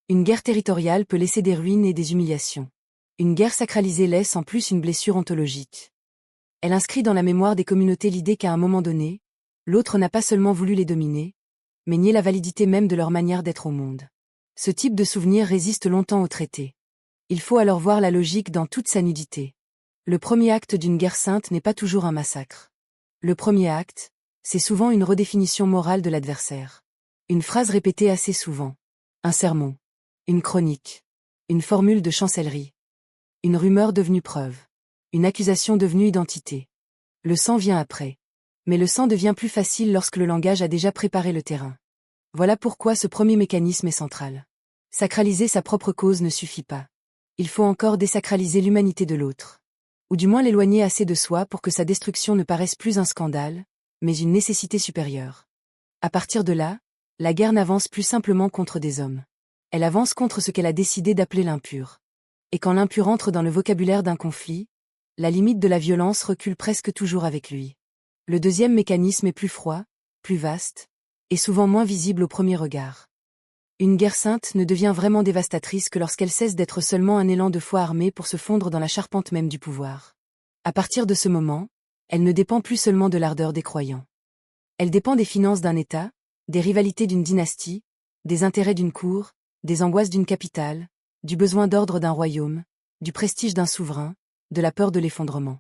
Une guerre territoriale peut laisser des ruines et des humiliations. Une guerre sacralisée laisse en plus une blessure ontologique. Elle inscrit dans la mémoire des communautés l'idée qu'à un moment donné, l'autre n'a pas seulement voulu les dominer, mais nier la validité même de leur manière d'être au monde. Ce type de souvenir résiste longtemps au traité. Il faut alors voir la logique dans toute sa nudité. Le premier acte d'une guerre sainte n'est pas toujours un massacre. Le premier acte, c'est souvent une redéfinition morale de l'adversaire. Une phrase répétée assez souvent. Un sermon. Une chronique. Une formule de chancellerie. Une rumeur devenue preuve. Une accusation devenue identité. Le sang vient après. Mais le sang devient plus facile lorsque le langage a déjà préparé le terrain. Voilà pourquoi ce premier mécanisme est central. Sacraliser sa propre cause ne suffit pas. Il faut encore désacraliser l'humanité de l'autre. Ou du moins l'éloigner assez de soi pour que sa destruction ne paraisse plus un scandale, mais une nécessité supérieure. À partir de là, la guerre n'avance plus simplement contre des hommes. Elle avance contre ce qu'elle a décidé d'appeler l'impur. Et quand l'impur entre dans le vocabulaire d'un conflit, la limite de la violence recule presque toujours avec lui. Le deuxième mécanisme est plus froid, plus vaste, et souvent moins visible au premier regard. Une guerre sainte ne devient vraiment dévastatrice que lorsqu'elle cesse d'être seulement un élan de foi armé pour se fondre dans la charpente même du pouvoir. À partir de ce moment, elle ne dépend plus seulement de l'ardeur des croyants. Elle dépend des finances d'un État, des rivalités d'une dynastie, des intérêts d'une cour, des angoisses d'une capitale, du besoin d'ordre d'un royaume, du prestige d'un souverain, de la peur de l'effondrement.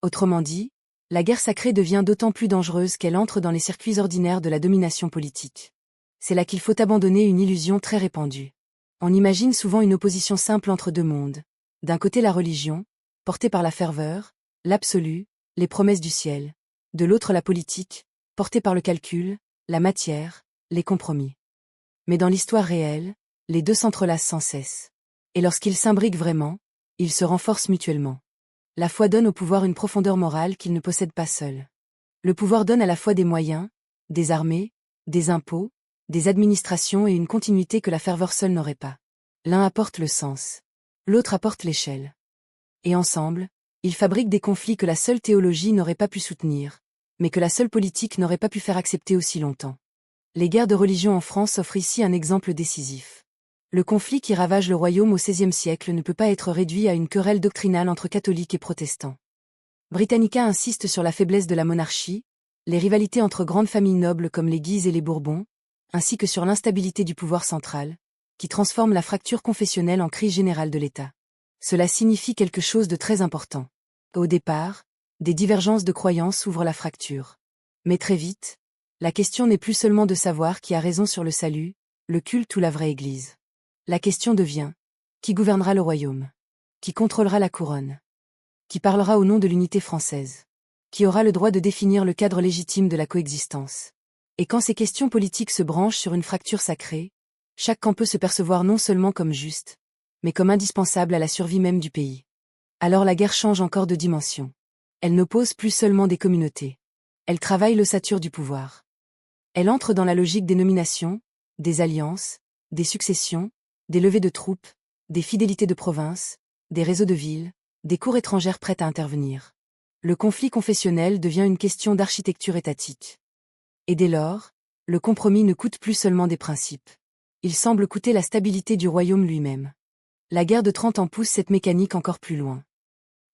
Autrement dit, la guerre sacrée devient d'autant plus dangereuse qu'elle entre dans les circuits ordinaires de la domination politique. C'est là qu'il faut abandonner une illusion très répandue. On imagine souvent une opposition simple entre deux mondes. D'un côté la religion, portée par la ferveur, l'absolu, les promesses du ciel. De l'autre la politique, portée par le calcul, la matière, les compromis. Mais dans l'histoire réelle, les deux s'entrelacent sans cesse. Et lorsqu'ils s'imbriquent vraiment, ils se renforcent mutuellement. La foi donne au pouvoir une profondeur morale qu'il ne possède pas seul. Le pouvoir donne à la fois des moyens, des armées, des impôts, des administrations et une continuité que la ferveur seule n'aurait pas. L'un apporte le sens. L'autre apporte l'échelle. Et ensemble, ils fabriquent des conflits que la seule théologie n'aurait pas pu soutenir, mais que la seule politique n'aurait pas pu faire accepter aussi longtemps. Les guerres de religion en France offrent ici un exemple décisif. Le conflit qui ravage le royaume au XVIe siècle ne peut pas être réduit à une querelle doctrinale entre catholiques et protestants. Britannica insiste sur la faiblesse de la monarchie, les rivalités entre grandes familles nobles comme les Guises et les Bourbons, ainsi que sur l'instabilité du pouvoir central, qui transforme la fracture confessionnelle en crise générale de l'État. Cela signifie quelque chose de très important. Au départ, des divergences de croyances ouvrent la fracture. Mais très vite, la question n'est plus seulement de savoir qui a raison sur le salut, le culte ou la vraie Église. La question devient, qui gouvernera le royaume? Qui contrôlera la couronne? Qui parlera au nom de l'unité française? Qui aura le droit de définir le cadre légitime de la coexistence? Et quand ces questions politiques se branchent sur une fracture sacrée, chaque camp peut se percevoir non seulement comme juste, mais comme indispensable à la survie même du pays. Alors la guerre change encore de dimension. Elle n'oppose plus seulement des communautés. Elle travaille l'ossature du pouvoir. Elle entre dans la logique des nominations, des alliances, des successions, des levées de troupes, des fidélités de province, des réseaux de villes, des cours étrangères prêtes à intervenir. Le conflit confessionnel devient une question d'architecture étatique. Et dès lors, le compromis ne coûte plus seulement des principes. Il semble coûter la stabilité du royaume lui-même. La guerre de 30 ans pousse cette mécanique encore plus loin.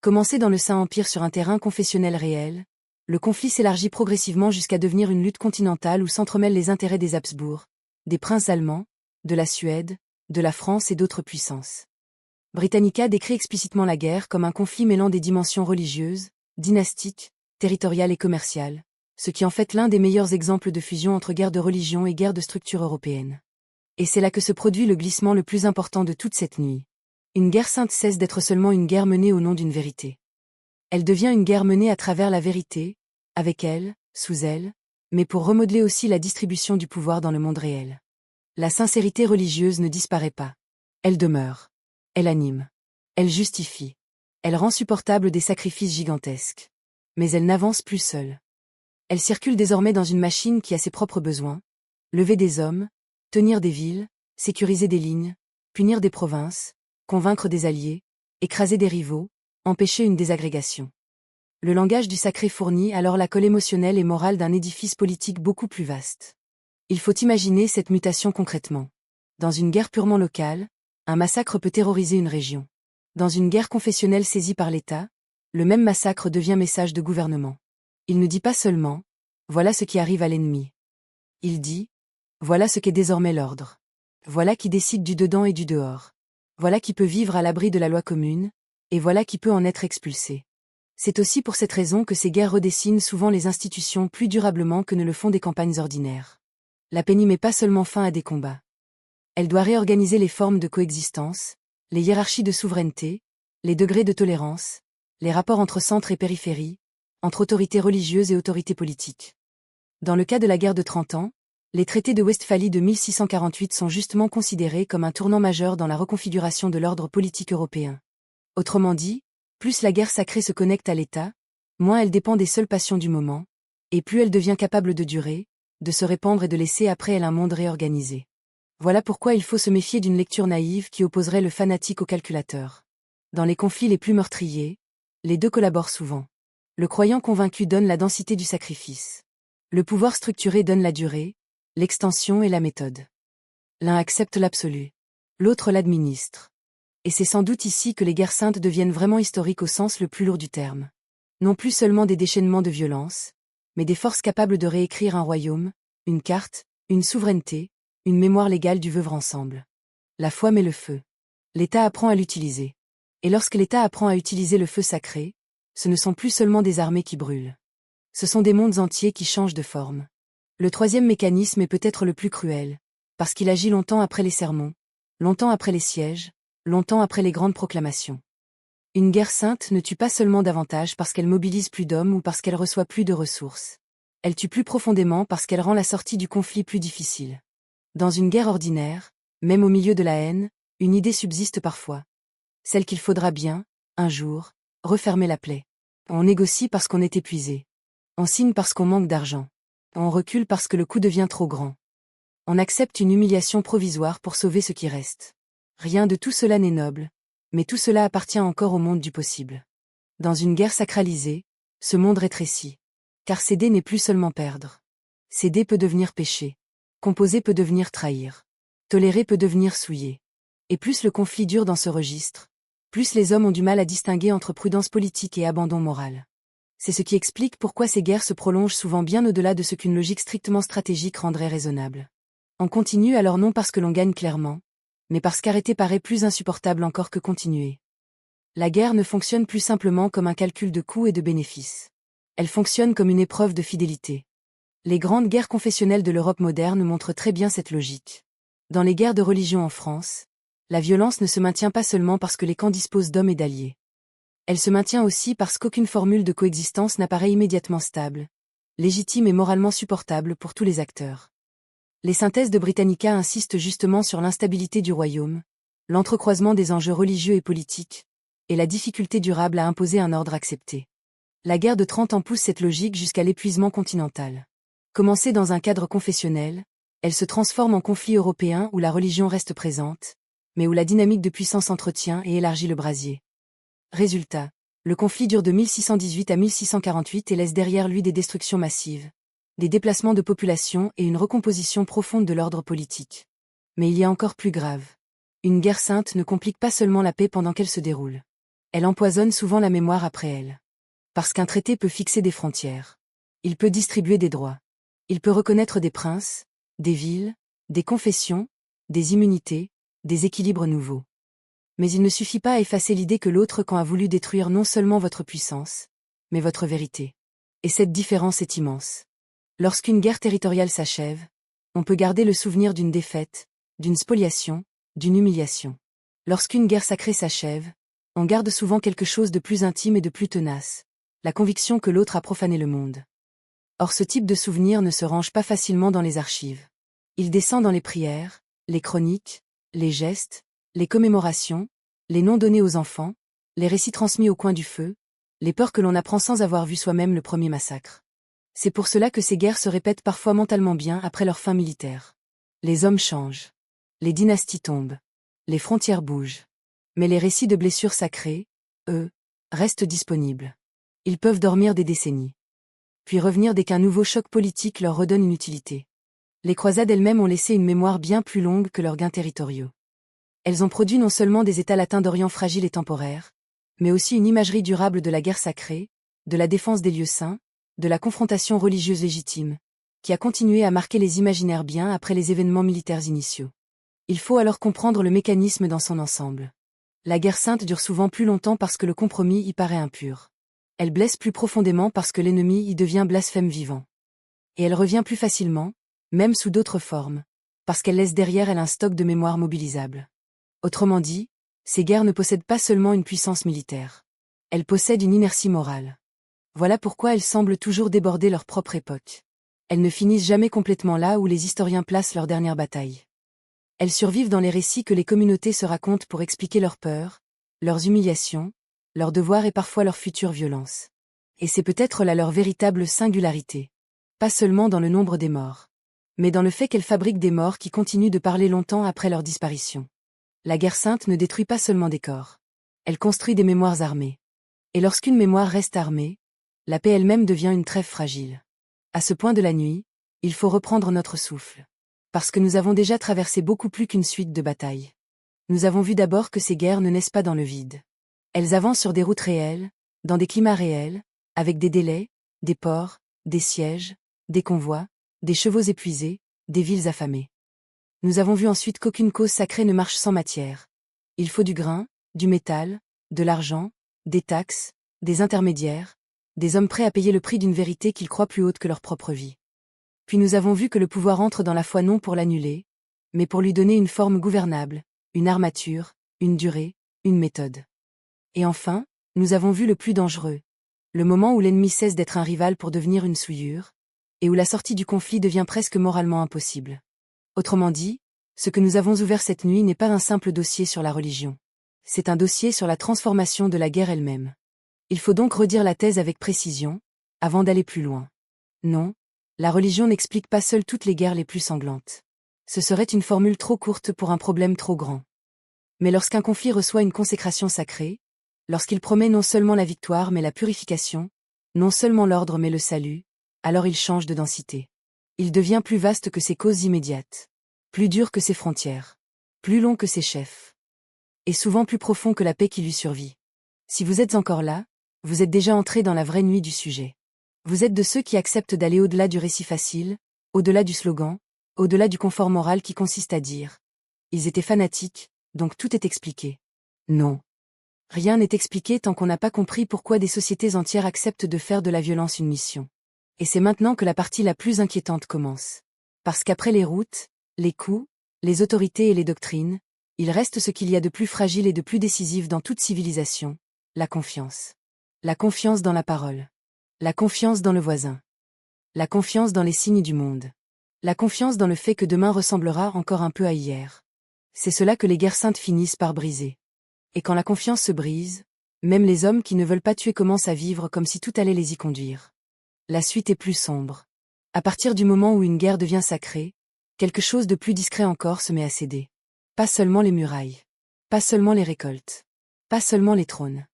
Commencé dans le Saint-Empire sur un terrain confessionnel réel, le conflit s'élargit progressivement jusqu'à devenir une lutte continentale où s'entremêlent les intérêts des Habsbourg, des princes allemands, de la Suède, de la France et d'autres puissances. Britannica décrit explicitement la guerre comme un conflit mêlant des dimensions religieuses, dynastiques, territoriales et commerciales, ce qui en fait l'un des meilleurs exemples de fusion entre guerre de religion et guerre de structure européenne. Et c'est là que se produit le glissement le plus important de toute cette nuit. Une guerre sainte cesse d'être seulement une guerre menée au nom d'une vérité. Elle devient une guerre menée à travers la vérité, avec elle, sous elle, mais pour remodeler aussi la distribution du pouvoir dans le monde réel. La sincérité religieuse ne disparaît pas. Elle demeure. Elle anime. Elle justifie. Elle rend supportable des sacrifices gigantesques. Mais elle n'avance plus seule. Elle circule désormais dans une machine qui a ses propres besoins. Lever des hommes, tenir des villes, sécuriser des lignes, punir des provinces, convaincre des alliés, écraser des rivaux, empêcher une désagrégation. Le langage du sacré fournit alors la colle émotionnelle et morale d'un édifice politique beaucoup plus vaste. Il faut imaginer cette mutation concrètement. Dans une guerre purement locale, un massacre peut terroriser une région. Dans une guerre confessionnelle saisie par l'État, le même massacre devient message de gouvernement. Il ne dit pas seulement « voilà ce qui arrive à l'ennemi ». Il dit « voilà ce qu'est désormais l'ordre. Voilà qui décide du dedans et du dehors. Voilà qui peut vivre à l'abri de la loi commune, et voilà qui peut en être expulsé. » C'est aussi pour cette raison que ces guerres redessinent souvent les institutions plus durablement que ne le font des campagnes ordinaires. La paix n'y met pas seulement fin à des combats. Elle doit réorganiser les formes de coexistence, les hiérarchies de souveraineté, les degrés de tolérance, les rapports entre centre et périphérie, entre autorités religieuses et autorités politiques. Dans le cas de la guerre de 30 ans, les traités de Westphalie de 1648 sont justement considérés comme un tournant majeur dans la reconfiguration de l'ordre politique européen. Autrement dit, plus la guerre sacrée se connecte à l'État, moins elle dépend des seules passions du moment, et plus elle devient capable de durer, de se répandre et de laisser après elle un monde réorganisé. Voilà pourquoi il faut se méfier d'une lecture naïve qui opposerait le fanatique au calculateur. Dans les conflits les plus meurtriers, les deux collaborent souvent. Le croyant convaincu donne la densité du sacrifice. Le pouvoir structuré donne la durée, l'extension et la méthode. L'un accepte l'absolu. L'autre l'administre. Et c'est sans doute ici que les guerres saintes deviennent vraiment historiques au sens le plus lourd du terme. Non plus seulement des déchaînements de violence, mais des forces capables de réécrire un royaume, une carte, une souveraineté, une mémoire légale du vivre ensemble. La foi met le feu. L'État apprend à l'utiliser. Et lorsque l'État apprend à utiliser le feu sacré, ce ne sont plus seulement des armées qui brûlent. Ce sont des mondes entiers qui changent de forme. Le troisième mécanisme est peut-être le plus cruel, parce qu'il agit longtemps après les sermons, longtemps après les sièges, longtemps après les grandes proclamations. Une guerre sainte ne tue pas seulement davantage parce qu'elle mobilise plus d'hommes ou parce qu'elle reçoit plus de ressources. Elle tue plus profondément parce qu'elle rend la sortie du conflit plus difficile. Dans une guerre ordinaire, même au milieu de la haine, une idée subsiste parfois. Celle qu'il faudra bien, un jour, refermer la plaie. On négocie parce qu'on est épuisé. On signe parce qu'on manque d'argent. On recule parce que le coût devient trop grand. On accepte une humiliation provisoire pour sauver ce qui reste. Rien de tout cela n'est noble, mais tout cela appartient encore au monde du possible. Dans une guerre sacralisée, ce monde rétrécit. Car céder n'est plus seulement perdre. Céder peut devenir péché. Composer peut devenir trahir. Tolérer peut devenir souiller. Et plus le conflit dure dans ce registre, plus les hommes ont du mal à distinguer entre prudence politique et abandon moral. C'est ce qui explique pourquoi ces guerres se prolongent souvent bien au-delà de ce qu'une logique strictement stratégique rendrait raisonnable. On continue alors non parce que l'on gagne clairement, mais parce qu'arrêter paraît plus insupportable encore que continuer. La guerre ne fonctionne plus simplement comme un calcul de coûts et de bénéfices. Elle fonctionne comme une épreuve de fidélité. Les grandes guerres confessionnelles de l'Europe moderne montrent très bien cette logique. Dans les guerres de religion en France, la violence ne se maintient pas seulement parce que les camps disposent d'hommes et d'alliés. Elle se maintient aussi parce qu'aucune formule de coexistence n'apparaît immédiatement stable, légitime et moralement supportable pour tous les acteurs. Les synthèses de Britannica insistent justement sur l'instabilité du royaume, l'entrecroisement des enjeux religieux et politiques, et la difficulté durable à imposer un ordre accepté. La guerre de 30 ans pousse cette logique jusqu'à l'épuisement continental. Commencée dans un cadre confessionnel, elle se transforme en conflit européen où la religion reste présente, mais où la dynamique de puissance entretient et élargit le brasier. Résultat, le conflit dure de 1618 à 1648 et laisse derrière lui des destructions massives, des déplacements de population et une recomposition profonde de l'ordre politique. Mais il y a encore plus grave. Une guerre sainte ne complique pas seulement la paix pendant qu'elle se déroule. Elle empoisonne souvent la mémoire après elle. Parce qu'un traité peut fixer des frontières. Il peut distribuer des droits. Il peut reconnaître des princes, des villes, des confessions, des immunités, des équilibres nouveaux. Mais il ne suffit pas à effacer l'idée que l'autre camp a voulu détruire non seulement votre puissance, mais votre vérité. Et cette différence est immense. Lorsqu'une guerre territoriale s'achève, on peut garder le souvenir d'une défaite, d'une spoliation, d'une humiliation. Lorsqu'une guerre sacrée s'achève, on garde souvent quelque chose de plus intime et de plus tenace, la conviction que l'autre a profané le monde. Or ce type de souvenir ne se range pas facilement dans les archives. Il descend dans les prières, les chroniques, les gestes, les commémorations, les noms donnés aux enfants, les récits transmis au coin du feu, les peurs que l'on apprend sans avoir vu soi-même le premier massacre. C'est pour cela que ces guerres se répètent parfois mentalement bien après leur fin militaire. Les hommes changent. Les dynasties tombent. Les frontières bougent. Mais les récits de blessures sacrées, eux, restent disponibles. Ils peuvent dormir des décennies. Puis revenir dès qu'un nouveau choc politique leur redonne une utilité. Les croisades elles-mêmes ont laissé une mémoire bien plus longue que leurs gains territoriaux. Elles ont produit non seulement des États latins d'Orient fragiles et temporaires, mais aussi une imagerie durable de la guerre sacrée, de la défense des lieux saints, de la confrontation religieuse légitime, qui a continué à marquer les imaginaires bien après les événements militaires initiaux. Il faut alors comprendre le mécanisme dans son ensemble. La guerre sainte dure souvent plus longtemps parce que le compromis y paraît impur. Elle blesse plus profondément parce que l'ennemi y devient blasphème vivant. Et elle revient plus facilement, même sous d'autres formes, parce qu'elle laisse derrière elle un stock de mémoire mobilisable. Autrement dit, ces guerres ne possèdent pas seulement une puissance militaire. Elles possèdent une inertie morale. Voilà pourquoi elles semblent toujours déborder leur propre époque. Elles ne finissent jamais complètement là où les historiens placent leur dernière bataille. Elles survivent dans les récits que les communautés se racontent pour expliquer leurs peurs, leurs humiliations, leurs devoirs et parfois leurs futures violences. Et c'est peut-être là leur véritable singularité. Pas seulement dans le nombre des morts, mais dans le fait qu'elles fabriquent des morts qui continuent de parler longtemps après leur disparition. La guerre sainte ne détruit pas seulement des corps. Elle construit des mémoires armées. Et lorsqu'une mémoire reste armée, la paix elle-même devient une trêve fragile. À ce point de la nuit, il faut reprendre notre souffle. Parce que nous avons déjà traversé beaucoup plus qu'une suite de batailles. Nous avons vu d'abord que ces guerres ne naissent pas dans le vide. Elles avancent sur des routes réelles, dans des climats réels, avec des délais, des ports, des sièges, des convois, des chevaux épuisés, des villes affamées. Nous avons vu ensuite qu'aucune cause sacrée ne marche sans matière. Il faut du grain, du métal, de l'argent, des taxes, des intermédiaires, des hommes prêts à payer le prix d'une vérité qu'ils croient plus haute que leur propre vie. Puis nous avons vu que le pouvoir entre dans la foi non pour l'annuler, mais pour lui donner une forme gouvernable, une armature, une durée, une méthode. Et enfin, nous avons vu le plus dangereux, le moment où l'ennemi cesse d'être un rival pour devenir une souillure, et où la sortie du conflit devient presque moralement impossible. Autrement dit, ce que nous avons ouvert cette nuit n'est pas un simple dossier sur la religion. C'est un dossier sur la transformation de la guerre elle-même. Il faut donc redire la thèse avec précision, avant d'aller plus loin. Non, la religion n'explique pas seule toutes les guerres les plus sanglantes. Ce serait une formule trop courte pour un problème trop grand. Mais lorsqu'un conflit reçoit une consécration sacrée, lorsqu'il promet non seulement la victoire mais la purification, non seulement l'ordre mais le salut, alors il change de densité. Il devient plus vaste que ses causes immédiates, plus dur que ses frontières, plus long que ses chefs, et souvent plus profond que la paix qui lui survit. Si vous êtes encore là, vous êtes déjà entré dans la vraie nuit du sujet. Vous êtes de ceux qui acceptent d'aller au-delà du récit facile, au-delà du slogan, au-delà du confort moral qui consiste à dire « Ils étaient fanatiques, donc tout est expliqué ». Non. Rien n'est expliqué tant qu'on n'a pas compris pourquoi des sociétés entières acceptent de faire de la violence une mission. Et c'est maintenant que la partie la plus inquiétante commence. Parce qu'après les routes, les coups, les autorités et les doctrines, il reste ce qu'il y a de plus fragile et de plus décisif dans toute civilisation, la confiance. La confiance dans la parole. La confiance dans le voisin. La confiance dans les signes du monde. La confiance dans le fait que demain ressemblera encore un peu à hier. C'est cela que les guerres saintes finissent par briser. Et quand la confiance se brise, Même les hommes qui ne veulent pas tuer commencent à vivre comme si tout allait les y conduire. La suite est plus sombre. À partir du moment où une guerre devient sacrée, quelque chose de plus discret encore se met à céder. Pas seulement les murailles. Pas seulement les récoltes. Pas seulement les trônes.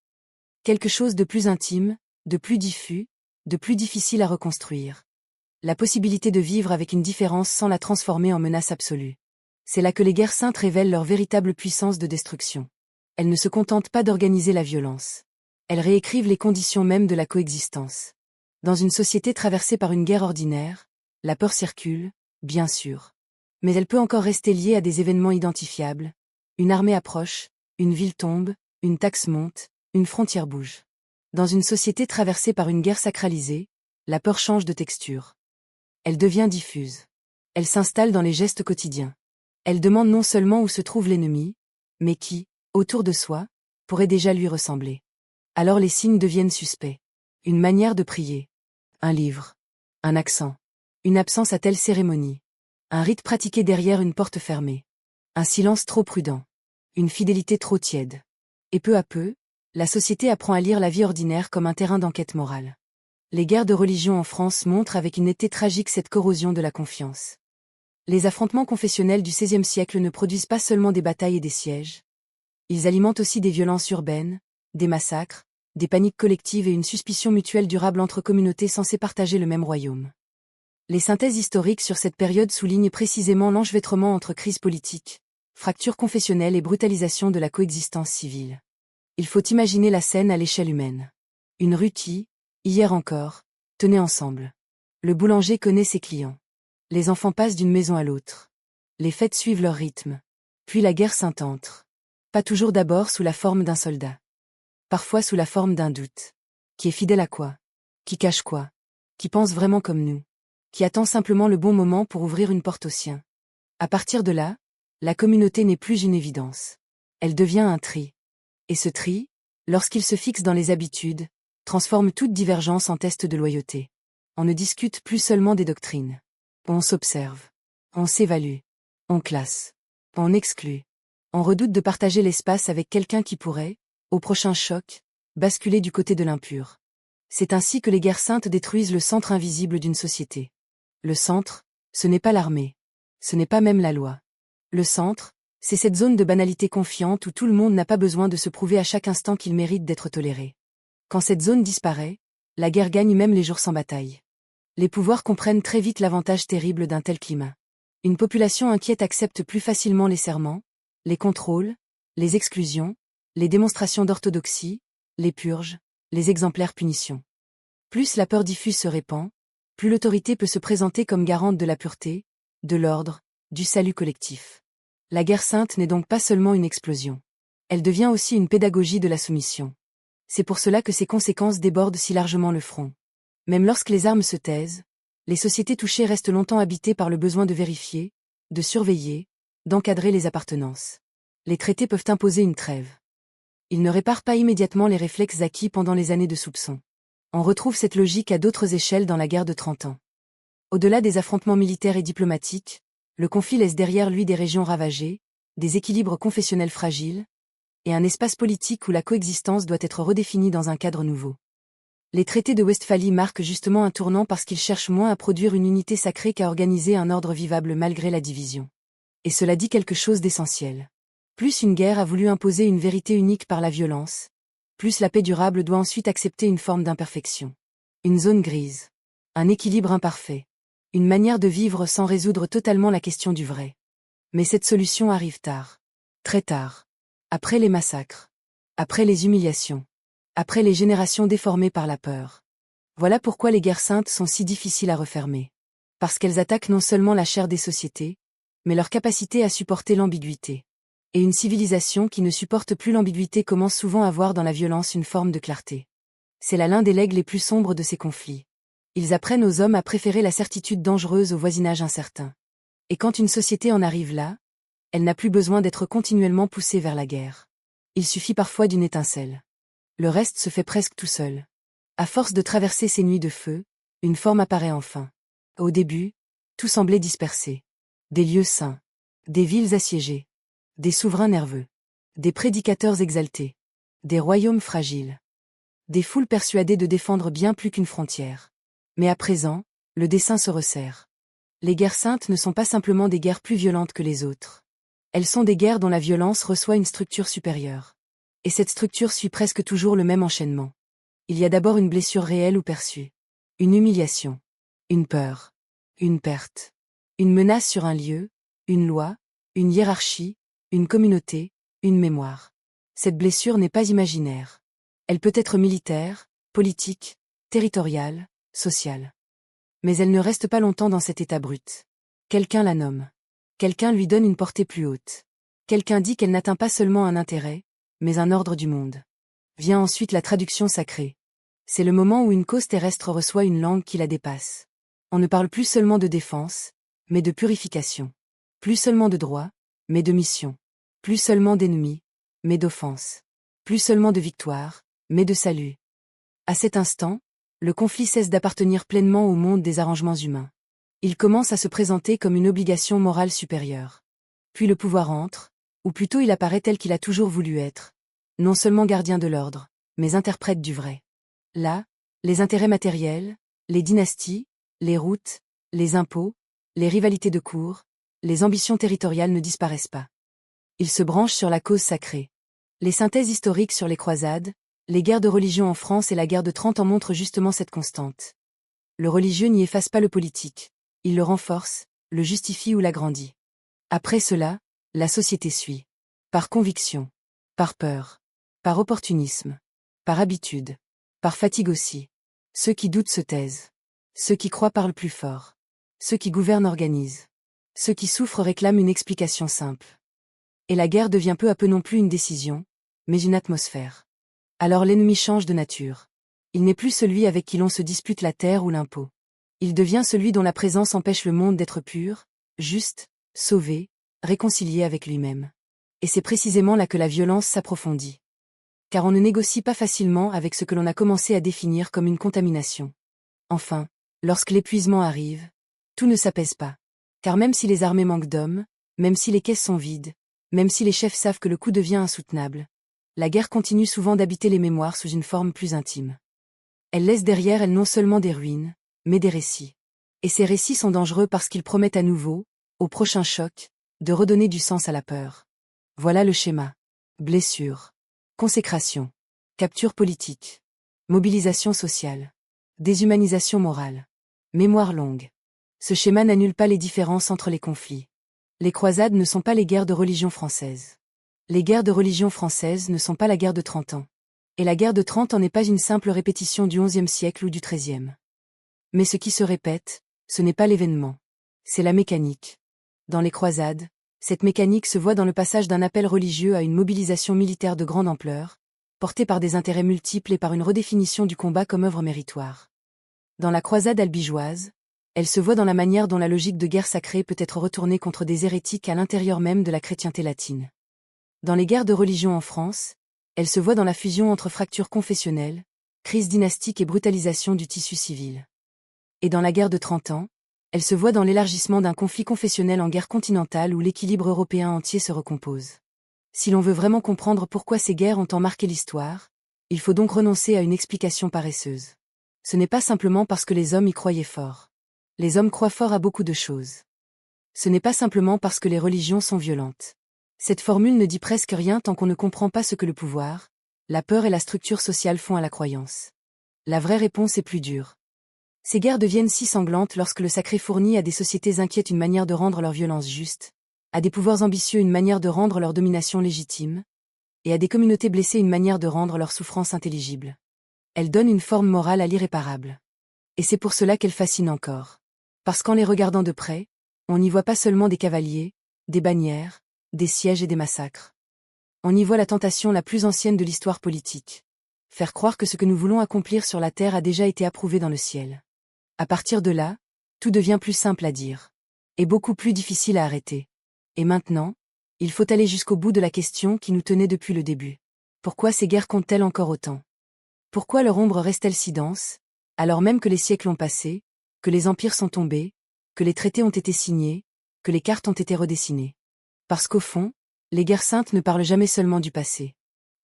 Quelque chose de plus intime, de plus diffus, de plus difficile à reconstruire. La possibilité de vivre avec une différence sans la transformer en menace absolue. C'est là que les guerres saintes révèlent leur véritable puissance de destruction. Elles ne se contentent pas d'organiser la violence. Elles réécrivent les conditions mêmes de la coexistence. Dans une société traversée par une guerre ordinaire, la peur circule, bien sûr. Mais elle peut encore rester liée à des événements identifiables. Une armée approche, une ville tombe, une taxe monte, une frontière bouge. Dans une société traversée par une guerre sacralisée, la peur change de texture. Elle devient diffuse. Elle s'installe dans les gestes quotidiens. Elle demande non seulement où se trouve l'ennemi, mais qui, autour de soi, pourrait déjà lui ressembler. Alors les signes deviennent suspects. Une manière de prier. Un livre. Un accent. Une absence à telle cérémonie. Un rite pratiqué derrière une porte fermée. Un silence trop prudent. Une fidélité trop tiède. Et peu à peu, la société apprend à lire la vie ordinaire comme un terrain d'enquête morale. Les guerres de religion en France montrent avec une netteté tragique cette corrosion de la confiance. Les affrontements confessionnels du XVIe siècle ne produisent pas seulement des batailles et des sièges. Ils alimentent aussi des violences urbaines, des massacres, des paniques collectives et une suspicion mutuelle durable entre communautés censées partager le même royaume. Les synthèses historiques sur cette période soulignent précisément l'enchevêtrement entre crise politique, fractures confessionnelles et brutalisation de la coexistence civile. Il faut imaginer la scène à l'échelle humaine. Une rue qui, hier encore, tenait ensemble. Le boulanger connaît ses clients. Les enfants passent d'une maison à l'autre. Les fêtes suivent leur rythme. Puis la guerre s'intentre. Pas toujours d'abord sous la forme d'un soldat. Parfois sous la forme d'un doute. Qui est fidèle à quoi? Qui cache quoi? Qui pense vraiment comme nous? Qui attend simplement le bon moment pour ouvrir une porte aux siens? À partir de là, la communauté n'est plus une évidence. Elle devient un tri. Et ce tri, lorsqu'il se fixe dans les habitudes, transforme toute divergence en test de loyauté. On ne discute plus seulement des doctrines. On s'observe. On s'évalue. On classe. On exclut. On redoute de partager l'espace avec quelqu'un qui pourrait, au prochain choc, basculer du côté de l'impur. C'est ainsi que les guerres saintes détruisent le centre invisible d'une société. Le centre, ce n'est pas l'armée. Ce n'est pas même la loi. Le centre, c'est cette zone de banalité confiante où tout le monde n'a pas besoin de se prouver à chaque instant qu'il mérite d'être toléré. Quand cette zone disparaît, la guerre gagne même les jours sans bataille. Les pouvoirs comprennent très vite l'avantage terrible d'un tel climat. Une population inquiète accepte plus facilement les serments, les contrôles, les exclusions, les démonstrations d'orthodoxie, les purges, les exemplaires punitions. Plus la peur diffuse se répand, plus l'autorité peut se présenter comme garante de la pureté, de l'ordre, du salut collectif. La guerre sainte n'est donc pas seulement une explosion. Elle devient aussi une pédagogie de la soumission. C'est pour cela que ses conséquences débordent si largement le front. Même lorsque les armes se taisent, les sociétés touchées restent longtemps habitées par le besoin de vérifier, de surveiller, d'encadrer les appartenances. Les traités peuvent imposer une trêve. Ils ne réparent pas immédiatement les réflexes acquis pendant les années de soupçon. On retrouve cette logique à d'autres échelles dans la guerre de 30 ans. Au-delà des affrontements militaires et diplomatiques, le conflit laisse derrière lui des régions ravagées, des équilibres confessionnels fragiles, et un espace politique où la coexistence doit être redéfinie dans un cadre nouveau. Les traités de Westphalie marquent justement un tournant parce qu'ils cherchent moins à produire une unité sacrée qu'à organiser un ordre vivable malgré la division. Et cela dit quelque chose d'essentiel. Plus une guerre a voulu imposer une vérité unique par la violence, plus la paix durable doit ensuite accepter une forme d'imperfection. Une zone grise. Un équilibre imparfait. Une manière de vivre sans résoudre totalement la question du vrai. Mais cette solution arrive tard. Très tard. Après les massacres. Après les humiliations. Après les générations déformées par la peur. Voilà pourquoi les guerres saintes sont si difficiles à refermer. Parce qu'elles attaquent non seulement la chair des sociétés, mais leur capacité à supporter l'ambiguïté. Et une civilisation qui ne supporte plus l'ambiguïté commence souvent à voir dans la violence une forme de clarté. C'est là l'un des legs les plus sombres de ces conflits. Ils apprennent aux hommes à préférer la certitude dangereuse au voisinage incertain. Et quand une société en arrive là, elle n'a plus besoin d'être continuellement poussée vers la guerre. Il suffit parfois d'une étincelle. Le reste se fait presque tout seul. À force de traverser ces nuits de feu, une forme apparaît enfin. Au début, tout semblait dispersé. Des lieux saints. Des villes assiégées. Des souverains nerveux. Des prédicateurs exaltés. Des royaumes fragiles. Des foules persuadées de défendre bien plus qu'une frontière. Mais à présent, le dessein se resserre. Les guerres saintes ne sont pas simplement des guerres plus violentes que les autres. Elles sont des guerres dont la violence reçoit une structure supérieure. Et cette structure suit presque toujours le même enchaînement. Il y a d'abord une blessure réelle ou perçue. Une humiliation. Une peur. Une perte. Une menace sur un lieu, une loi, une hiérarchie, une communauté, une mémoire. Cette blessure n'est pas imaginaire. Elle peut être militaire, politique, territoriale, sociale. Mais elle ne reste pas longtemps dans cet état brut. Quelqu'un la nomme. Quelqu'un lui donne une portée plus haute. Quelqu'un dit qu'elle n'atteint pas seulement un intérêt, mais un ordre du monde. Vient ensuite la traduction sacrée. C'est le moment où une cause terrestre reçoit une langue qui la dépasse. On ne parle plus seulement de défense, mais de purification. Plus seulement de droit, mais de mission. Plus seulement d'ennemis, mais d'offense. Plus seulement de victoire, mais de salut. À cet instant, le conflit cesse d'appartenir pleinement au monde des arrangements humains. Il commence à se présenter comme une obligation morale supérieure. Puis le pouvoir entre, ou plutôt il apparaît tel qu'il a toujours voulu être. Non seulement gardien de l'ordre, mais interprète du vrai. Là, les intérêts matériels, les dynasties, les routes, les impôts, les rivalités de cour, les ambitions territoriales ne disparaissent pas. Ils se branchent sur la cause sacrée. Les synthèses historiques sur les croisades, les guerres de religion en France et la guerre de 30 ans montrent justement cette constante. Le religieux n'y efface pas le politique. Il le renforce, le justifie ou l'agrandit. Après cela, la société suit. Par conviction. Par peur. Par opportunisme. Par habitude. Par fatigue aussi. Ceux qui doutent se taisent. Ceux qui croient parlent plus fort. Ceux qui gouvernent organisent. Ceux qui souffrent réclament une explication simple. Et la guerre devient peu à peu non plus une décision, mais une atmosphère. Alors l'ennemi change de nature. Il n'est plus celui avec qui l'on se dispute la terre ou l'impôt. Il devient celui dont la présence empêche le monde d'être pur, juste, sauvé, réconcilié avec lui-même. Et c'est précisément là que la violence s'approfondit. Car on ne négocie pas facilement avec ce que l'on a commencé à définir comme une contamination. Enfin, lorsque l'épuisement arrive, tout ne s'apaise pas. Car même si les armées manquent d'hommes, même si les caisses sont vides, même si les chefs savent que le coup devient insoutenable, la guerre continue souvent d'habiter les mémoires sous une forme plus intime. Elle laisse derrière elle non seulement des ruines, mais des récits. Et ces récits sont dangereux parce qu'ils promettent à nouveau, au prochain choc, de redonner du sens à la peur. Voilà le schéma. Blessure. Consécration. Capture politique. Mobilisation sociale. Déshumanisation morale. Mémoire longue. Ce schéma n'annule pas les différences entre les conflits. Les croisades ne sont pas les guerres de religion françaises. Les guerres de religion françaises ne sont pas la guerre de 30 ans. Et la guerre de 30 ans n'est pas une simple répétition du XIe siècle ou du XIIIe. Mais ce qui se répète, ce n'est pas l'événement. C'est la mécanique. Dans les croisades, cette mécanique se voit dans le passage d'un appel religieux à une mobilisation militaire de grande ampleur, portée par des intérêts multiples et par une redéfinition du combat comme œuvre méritoire. Dans la croisade albigeoise, elle se voit dans la manière dont la logique de guerre sacrée peut être retournée contre des hérétiques à l'intérieur même de la chrétienté latine. Dans les guerres de religion en France, elle se voit dans la fusion entre fractures confessionnelles, crise dynastique et brutalisation du tissu civil. Et dans la guerre de 30 ans, elle se voit dans l'élargissement d'un conflit confessionnel en guerre continentale où l'équilibre européen entier se recompose. Si l'on veut vraiment comprendre pourquoi ces guerres ont tant marqué l'histoire, il faut donc renoncer à une explication paresseuse. Ce n'est pas simplement parce que les hommes y croyaient fort. Les hommes croient fort à beaucoup de choses. Ce n'est pas simplement parce que les religions sont violentes. Cette formule ne dit presque rien tant qu'on ne comprend pas ce que le pouvoir, la peur et la structure sociale font à la croyance. La vraie réponse est plus dure. Ces guerres deviennent si sanglantes lorsque le sacré fournit à des sociétés inquiètes une manière de rendre leur violence juste, à des pouvoirs ambitieux une manière de rendre leur domination légitime, et à des communautés blessées une manière de rendre leur souffrance intelligible. Elles donnent une forme morale à l'irréparable. Et c'est pour cela qu'elles fascinent encore. Parce qu'en les regardant de près, on n'y voit pas seulement des cavaliers, des bannières, des sièges et des massacres. On y voit la tentation la plus ancienne de l'histoire politique. Faire croire que ce que nous voulons accomplir sur la terre a déjà été approuvé dans le ciel. À partir de là, tout devient plus simple à dire. Et beaucoup plus difficile à arrêter. Et maintenant, il faut aller jusqu'au bout de la question qui nous tenait depuis le début. Pourquoi ces guerres comptent-elles encore autant? Pourquoi leur ombre reste-t-elle si dense, alors même que les siècles ont passé, que les empires sont tombés, que les traités ont été signés, que les cartes ont été redessinées? Parce qu'au fond, les guerres saintes ne parlent jamais seulement du passé.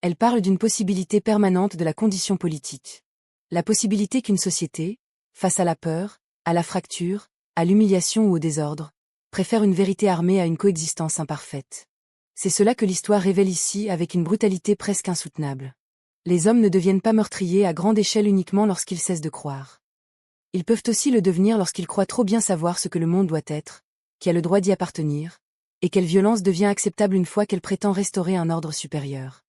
Elle parle d'une possibilité permanente de la condition politique. La possibilité qu'une société, face à la peur, à la fracture, à l'humiliation ou au désordre, préfère une vérité armée à une coexistence imparfaite. C'est cela que l'histoire révèle ici avec une brutalité presque insoutenable. Les hommes ne deviennent pas meurtriers à grande échelle uniquement lorsqu'ils cessent de croire. Ils peuvent aussi le devenir lorsqu'ils croient trop bien savoir ce que le monde doit être, qui a le droit d'y appartenir, et quelle violence devient acceptable une fois qu'elle prétend restaurer un ordre supérieur.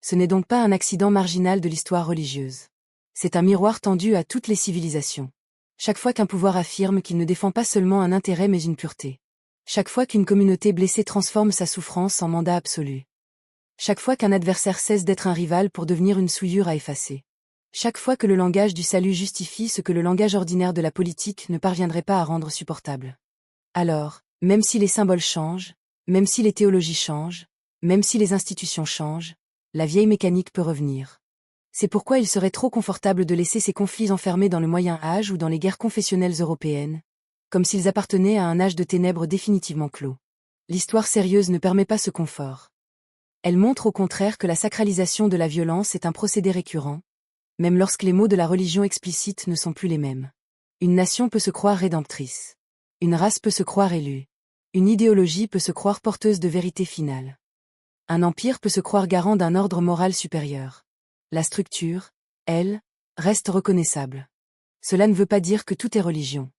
Ce n'est donc pas un accident marginal de l'histoire religieuse. C'est un miroir tendu à toutes les civilisations. Chaque fois qu'un pouvoir affirme qu'il ne défend pas seulement un intérêt mais une pureté. Chaque fois qu'une communauté blessée transforme sa souffrance en mandat absolu. Chaque fois qu'un adversaire cesse d'être un rival pour devenir une souillure à effacer. Chaque fois que le langage du salut justifie ce que le langage ordinaire de la politique ne parviendrait pas à rendre supportable. Alors, même si les symboles changent, même si les théologies changent, même si les institutions changent, la vieille mécanique peut revenir. C'est pourquoi il serait trop confortable de laisser ces conflits enfermés dans le Moyen Âge ou dans les guerres confessionnelles européennes, comme s'ils appartenaient à un âge de ténèbres définitivement clos. L'histoire sérieuse ne permet pas ce confort. Elle montre au contraire que la sacralisation de la violence est un procédé récurrent, même lorsque les mots de la religion explicite ne sont plus les mêmes. Une nation peut se croire rédemptrice. Une race peut se croire élue. Une idéologie peut se croire porteuse de vérité finale. Un empire peut se croire garant d'un ordre moral supérieur. La structure, elle, reste reconnaissable. Cela ne veut pas dire que tout est religion.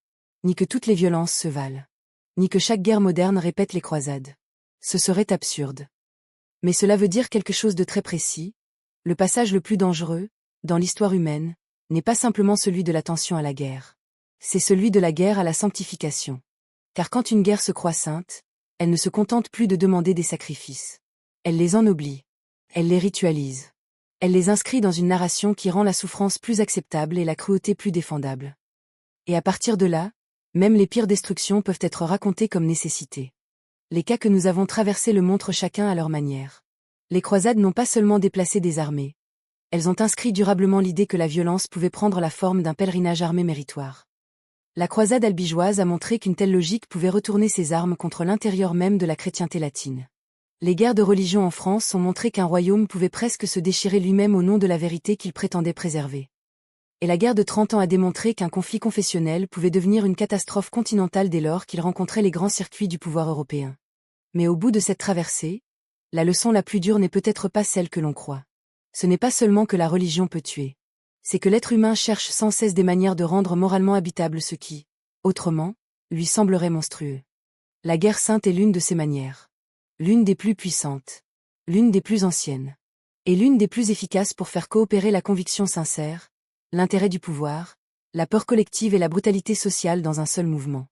Ni que toutes les violences se valent. Ni que chaque guerre moderne répète les croisades. Ce serait absurde. Mais cela veut dire quelque chose de très précis. Le passage le plus dangereux, dans l'histoire humaine, n'est pas simplement celui de l'attention à la guerre. C'est celui de la guerre à la sanctification. Car quand une guerre se croit sainte, elle ne se contente plus de demander des sacrifices. Elle les ennoblit. Elle les ritualise. Elle les inscrit dans une narration qui rend la souffrance plus acceptable et la cruauté plus défendable. Et à partir de là, même les pires destructions peuvent être racontées comme nécessité. Les cas que nous avons traversés le montrent chacun à leur manière. Les croisades n'ont pas seulement déplacé des armées. Elles ont inscrit durablement l'idée que la violence pouvait prendre la forme d'un pèlerinage armé méritoire. La croisade albigeoise a montré qu'une telle logique pouvait retourner ses armes contre l'intérieur même de la chrétienté latine. Les guerres de religion en France ont montré qu'un royaume pouvait presque se déchirer lui-même au nom de la vérité qu'il prétendait préserver. Et la guerre de 30 ans a démontré qu'un conflit confessionnel pouvait devenir une catastrophe continentale dès lors qu'il rencontrait les grands circuits du pouvoir européen. Mais au bout de cette traversée, la leçon la plus dure n'est peut-être pas celle que l'on croit. Ce n'est pas seulement que la religion peut tuer. C'est que l'être humain cherche sans cesse des manières de rendre moralement habitable ce qui, autrement, lui semblerait monstrueux. La guerre sainte est l'une de ces manières. L'une des plus puissantes. L'une des plus anciennes. Et l'une des plus efficaces pour faire coopérer la conviction sincère, l'intérêt du pouvoir, la peur collective et la brutalité sociale dans un seul mouvement.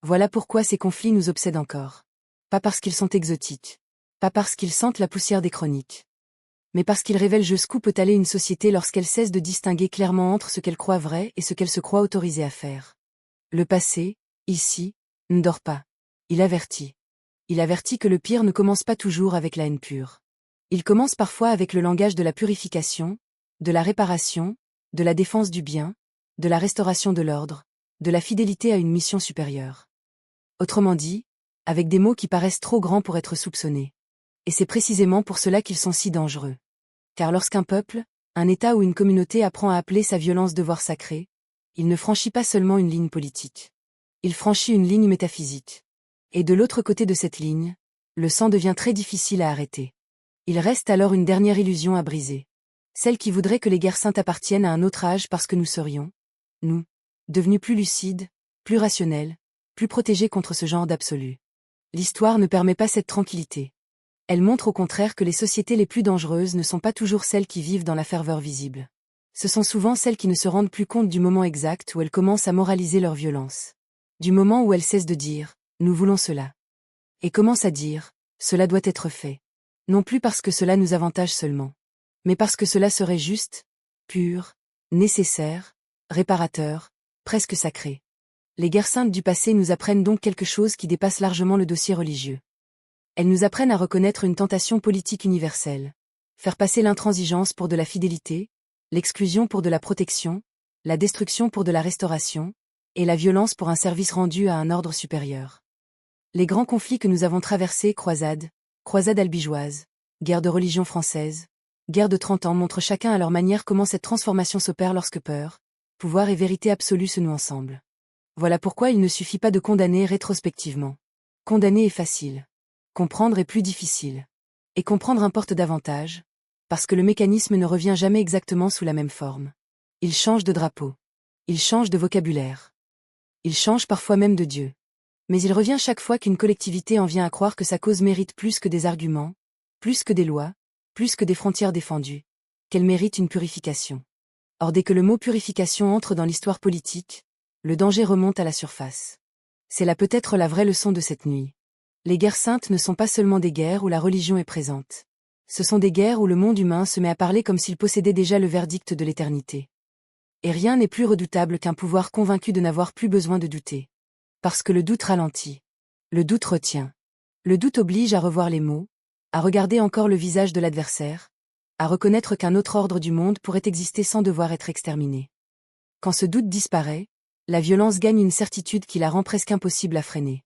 Voilà pourquoi ces conflits nous obsèdent encore. Pas parce qu'ils sont exotiques. Pas parce qu'ils sentent la poussière des chroniques. Mais parce qu'ils révèlent jusqu'où peut aller une société lorsqu'elle cesse de distinguer clairement entre ce qu'elle croit vrai et ce qu'elle se croit autorisée à faire. Le passé, ici, ne dort pas. Il avertit. Il avertit que le pire ne commence pas toujours avec la haine pure. Il commence parfois avec le langage de la purification, de la réparation, de la défense du bien, de la restauration de l'ordre, de la fidélité à une mission supérieure. Autrement dit, avec des mots qui paraissent trop grands pour être soupçonnés. Et c'est précisément pour cela qu'ils sont si dangereux. Car lorsqu'un peuple, un État ou une communauté apprend à appeler sa violence devoir sacré, il ne franchit pas seulement une ligne politique. Il franchit une ligne métaphysique. Et de l'autre côté de cette ligne, le sang devient très difficile à arrêter. Il reste alors une dernière illusion à briser. Celle qui voudrait que les guerres saintes appartiennent à un autre âge parce que nous serions, nous, devenus plus lucides, plus rationnels, plus protégés contre ce genre d'absolu. L'histoire ne permet pas cette tranquillité. Elle montre au contraire que les sociétés les plus dangereuses ne sont pas toujours celles qui vivent dans la ferveur visible. Ce sont souvent celles qui ne se rendent plus compte du moment exact où elles commencent à moraliser leur violence. Du moment où elles cessent de dire « nous voulons cela » et commencent à dire « cela doit être fait ». Non plus parce que cela nous avantage seulement, mais parce que cela serait juste, pur, nécessaire, réparateur, presque sacré. Les guerres saintes du passé nous apprennent donc quelque chose qui dépasse largement le dossier religieux. Elles nous apprennent à reconnaître une tentation politique universelle, faire passer l'intransigeance pour de la fidélité, l'exclusion pour de la protection, la destruction pour de la restauration, et la violence pour un service rendu à un ordre supérieur. Les grands conflits que nous avons traversés, croisades albigeoises, guerre de religion française, guerre de 30 ans montrent chacun à leur manière comment cette transformation s'opère lorsque peur, pouvoir et vérité absolue se nouent ensemble. Voilà pourquoi il ne suffit pas de condamner rétrospectivement. Condamner est facile. Comprendre est plus difficile. Et comprendre importe davantage, parce que le mécanisme ne revient jamais exactement sous la même forme. Il change de drapeau. Il change de vocabulaire. Il change parfois même de Dieu. Mais il revient chaque fois qu'une collectivité en vient à croire que sa cause mérite plus que des arguments, plus que des lois, plus que des frontières défendues, qu'elle mérite une purification. Or dès que le mot purification entre dans l'histoire politique, le danger remonte à la surface. C'est là peut-être la vraie leçon de cette nuit. Les guerres saintes ne sont pas seulement des guerres où la religion est présente. Ce sont des guerres où le monde humain se met à parler comme s'il possédait déjà le verdict de l'éternité. Et rien n'est plus redoutable qu'un pouvoir convaincu de n'avoir plus besoin de douter. Parce que le doute ralentit. Le doute retient. Le doute oblige à revoir les mots, à regarder encore le visage de l'adversaire, à reconnaître qu'un autre ordre du monde pourrait exister sans devoir être exterminé. Quand ce doute disparaît, la violence gagne une certitude qui la rend presque impossible à freiner.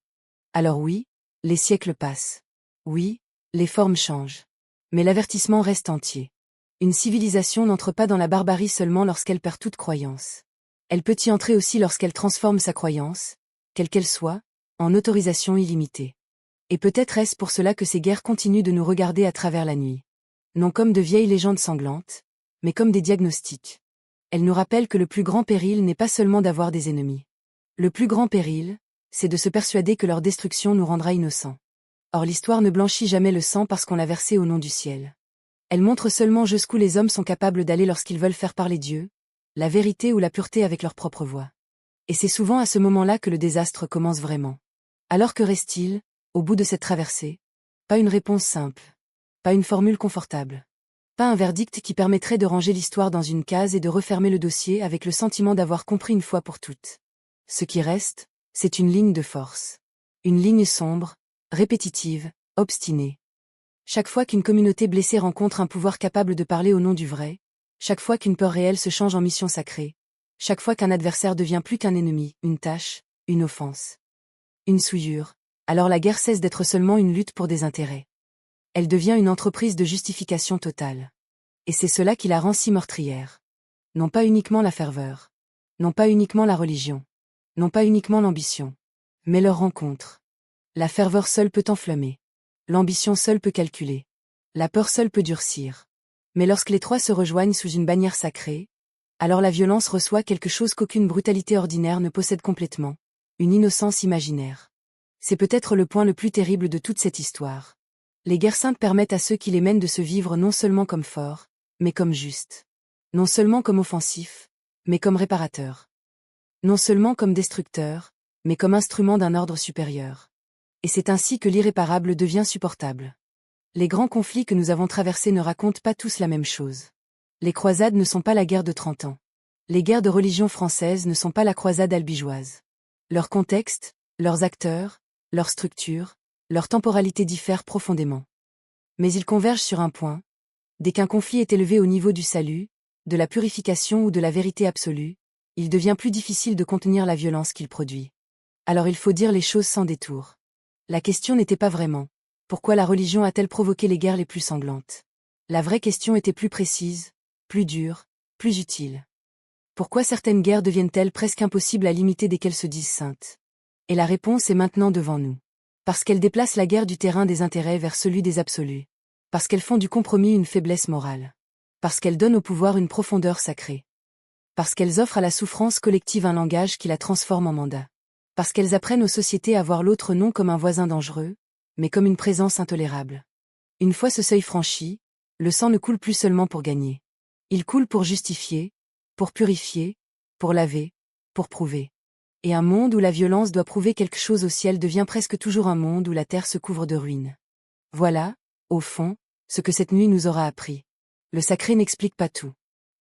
Alors oui, les siècles passent. Oui, les formes changent. Mais l'avertissement reste entier. Une civilisation n'entre pas dans la barbarie seulement lorsqu'elle perd toute croyance. Elle peut y entrer aussi lorsqu'elle transforme sa croyance, quelle qu'elle soit, en autorisation illimitée. Et peut-être est-ce pour cela que ces guerres continuent de nous regarder à travers la nuit. Non comme de vieilles légendes sanglantes, mais comme des diagnostics. Elles nous rappellent que le plus grand péril n'est pas seulement d'avoir des ennemis. Le plus grand péril, c'est de se persuader que leur destruction nous rendra innocents. Or l'histoire ne blanchit jamais le sang parce qu'on l'a versé au nom du ciel. Elle montre seulement jusqu'où les hommes sont capables d'aller lorsqu'ils veulent faire parler Dieu, la vérité ou la pureté avec leur propre voix. Et c'est souvent à ce moment-là que le désastre commence vraiment. Alors que reste-t-il, au bout de cette traversée? Pas une réponse simple. Pas une formule confortable. Pas un verdict qui permettrait de ranger l'histoire dans une case et de refermer le dossier avec le sentiment d'avoir compris une fois pour toutes. Ce qui reste, c'est une ligne de force. Une ligne sombre, répétitive, obstinée. Chaque fois qu'une communauté blessée rencontre un pouvoir capable de parler au nom du vrai, chaque fois qu'une peur réelle se change en mission sacrée, chaque fois qu'un adversaire devient plus qu'un ennemi, une tâche, une offense, une souillure, alors la guerre cesse d'être seulement une lutte pour des intérêts. Elle devient une entreprise de justification totale. Et c'est cela qui la rend si meurtrière. Non pas uniquement la ferveur. Non pas uniquement la religion. Non pas uniquement l'ambition. Mais leur rencontre. La ferveur seule peut enflammer. L'ambition seule peut calculer. La peur seule peut durcir. Mais lorsque les trois se rejoignent sous une bannière sacrée, alors la violence reçoit quelque chose qu'aucune brutalité ordinaire ne possède complètement, une innocence imaginaire. C'est peut-être le point le plus terrible de toute cette histoire. Les guerres saintes permettent à ceux qui les mènent de se vivre non seulement comme forts, mais comme justes. Non seulement comme offensifs, mais comme réparateurs. Non seulement comme destructeurs, mais comme instruments d'un ordre supérieur. Et c'est ainsi que l'irréparable devient supportable. Les grands conflits que nous avons traversés ne racontent pas tous la même chose. Les croisades ne sont pas la guerre de 30 ans. Les guerres de religion françaises ne sont pas la croisade albigeoise. Leur contexte, leurs acteurs, leur structure, leur temporalité diffèrent profondément. Mais ils convergent sur un point. Dès qu'un conflit est élevé au niveau du salut, de la purification ou de la vérité absolue, il devient plus difficile de contenir la violence qu'il produit. Alors il faut dire les choses sans détour. La question n'était pas vraiment « Pourquoi la religion a-t-elle provoqué les guerres les plus sanglantes ?» La vraie question était plus précise, plus dure, plus utile. Pourquoi certaines guerres deviennent-elles presque impossibles à limiter dès qu'elles se disent saintes? Et la réponse est maintenant devant nous. Parce qu'elles déplacent la guerre du terrain des intérêts vers celui des absolus. Parce qu'elles font du compromis une faiblesse morale. Parce qu'elles donnent au pouvoir une profondeur sacrée. Parce qu'elles offrent à la souffrance collective un langage qui la transforme en mandat. Parce qu'elles apprennent aux sociétés à voir l'autre non comme un voisin dangereux, mais comme une présence intolérable. Une fois ce seuil franchi, le sang ne coule plus seulement pour gagner. Il coule pour justifier, pour purifier, pour laver, pour prouver. Et un monde où la violence doit prouver quelque chose au ciel devient presque toujours un monde où la terre se couvre de ruines. Voilà, au fond, ce que cette nuit nous aura appris. Le sacré n'explique pas tout.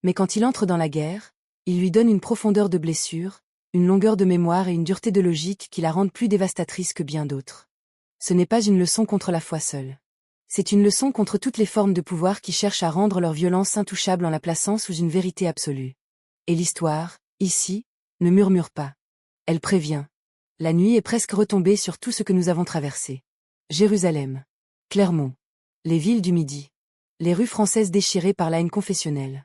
Mais quand il entre dans la guerre, il lui donne une profondeur de blessure, une longueur de mémoire et une dureté de logique qui la rendent plus dévastatrice que bien d'autres. Ce n'est pas une leçon contre la foi seule. C'est une leçon contre toutes les formes de pouvoir qui cherchent à rendre leur violence intouchable en la plaçant sous une vérité absolue. Et l'histoire, ici, ne murmure pas. Elle prévient. La nuit est presque retombée sur tout ce que nous avons traversé. Jérusalem. Clermont. Les villes du Midi. Les rues françaises déchirées par la haine confessionnelle.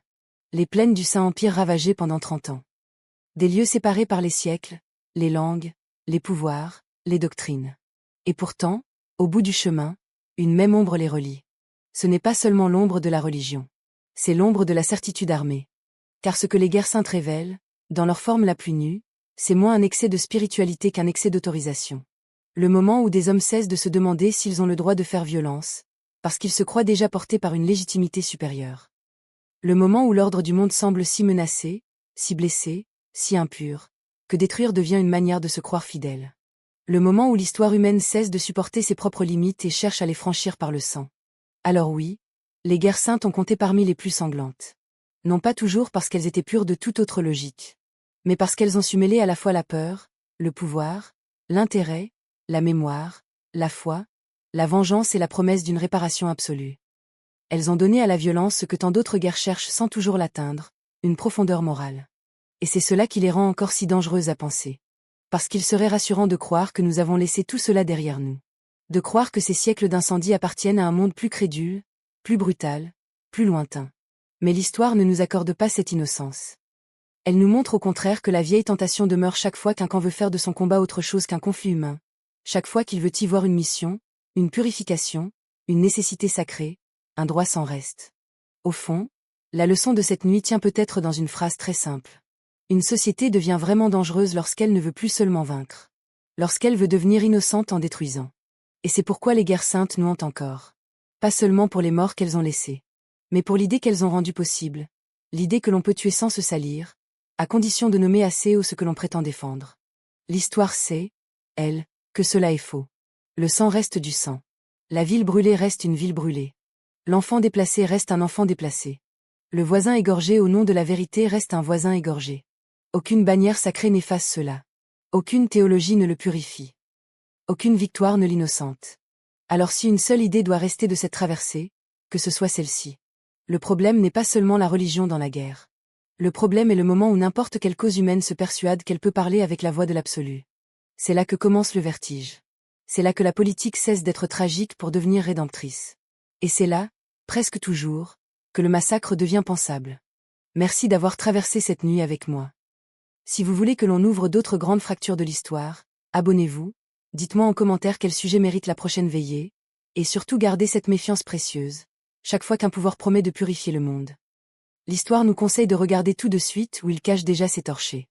Les plaines du Saint-Empire ravagées pendant 30 ans. Des lieux séparés par les siècles, les langues, les pouvoirs, les doctrines. Et pourtant, au bout du chemin, une même ombre les relie. Ce n'est pas seulement l'ombre de la religion. C'est l'ombre de la certitude armée. Car ce que les guerres saintes révèlent, dans leur forme la plus nue, c'est moins un excès de spiritualité qu'un excès d'autorisation. Le moment où des hommes cessent de se demander s'ils ont le droit de faire violence, parce qu'ils se croient déjà portés par une légitimité supérieure. Le moment où l'ordre du monde semble si menacé, si blessé, si impur, que détruire devient une manière de se croire fidèle. Le moment où l'histoire humaine cesse de supporter ses propres limites et cherche à les franchir par le sang. Alors oui, les guerres saintes ont compté parmi les plus sanglantes. Non pas toujours parce qu'elles étaient pures de toute autre logique, mais parce qu'elles ont su mêler à la fois la peur, le pouvoir, l'intérêt, la mémoire, la foi, la vengeance et la promesse d'une réparation absolue. Elles ont donné à la violence ce que tant d'autres guerres cherchent sans toujours l'atteindre, une profondeur morale. Et c'est cela qui les rend encore si dangereuses à penser. Parce qu'il serait rassurant de croire que nous avons laissé tout cela derrière nous. De croire que ces siècles d'incendie appartiennent à un monde plus crédule, plus brutal, plus lointain. Mais l'histoire ne nous accorde pas cette innocence. Elle nous montre au contraire que la vieille tentation demeure chaque fois qu'un camp veut faire de son combat autre chose qu'un conflit humain. Chaque fois qu'il veut y voir une mission, une purification, une nécessité sacrée, un droit sans reste. Au fond, la leçon de cette nuit tient peut-être dans une phrase très simple. Une société devient vraiment dangereuse lorsqu'elle ne veut plus seulement vaincre. Lorsqu'elle veut devenir innocente en détruisant. Et c'est pourquoi les guerres saintes nous hantent encore. Pas seulement pour les morts qu'elles ont laissées, mais pour l'idée qu'elles ont rendue possible. L'idée que l'on peut tuer sans se salir, à condition de nommer assez haut ce que l'on prétend défendre. L'histoire sait, elle, que cela est faux. Le sang reste du sang. La ville brûlée reste une ville brûlée. L'enfant déplacé reste un enfant déplacé. Le voisin égorgé au nom de la vérité reste un voisin égorgé. Aucune bannière sacrée n'efface cela. Aucune théologie ne le purifie. Aucune victoire ne l'innocente. Alors si une seule idée doit rester de cette traversée, que ce soit celle-ci. Le problème n'est pas seulement la religion dans la guerre. Le problème est le moment où n'importe quelle cause humaine se persuade qu'elle peut parler avec la voix de l'absolu. C'est là que commence le vertige. C'est là que la politique cesse d'être tragique pour devenir rédemptrice. Et c'est là, presque toujours, que le massacre devient pensable. Merci d'avoir traversé cette nuit avec moi. Si vous voulez que l'on ouvre d'autres grandes fractures de l'histoire, abonnez-vous, dites-moi en commentaire quel sujet mérite la prochaine veillée, et surtout gardez cette méfiance précieuse, chaque fois qu'un pouvoir promet de purifier le monde. L'histoire nous conseille de regarder tout de suite où il cache déjà ses torchers.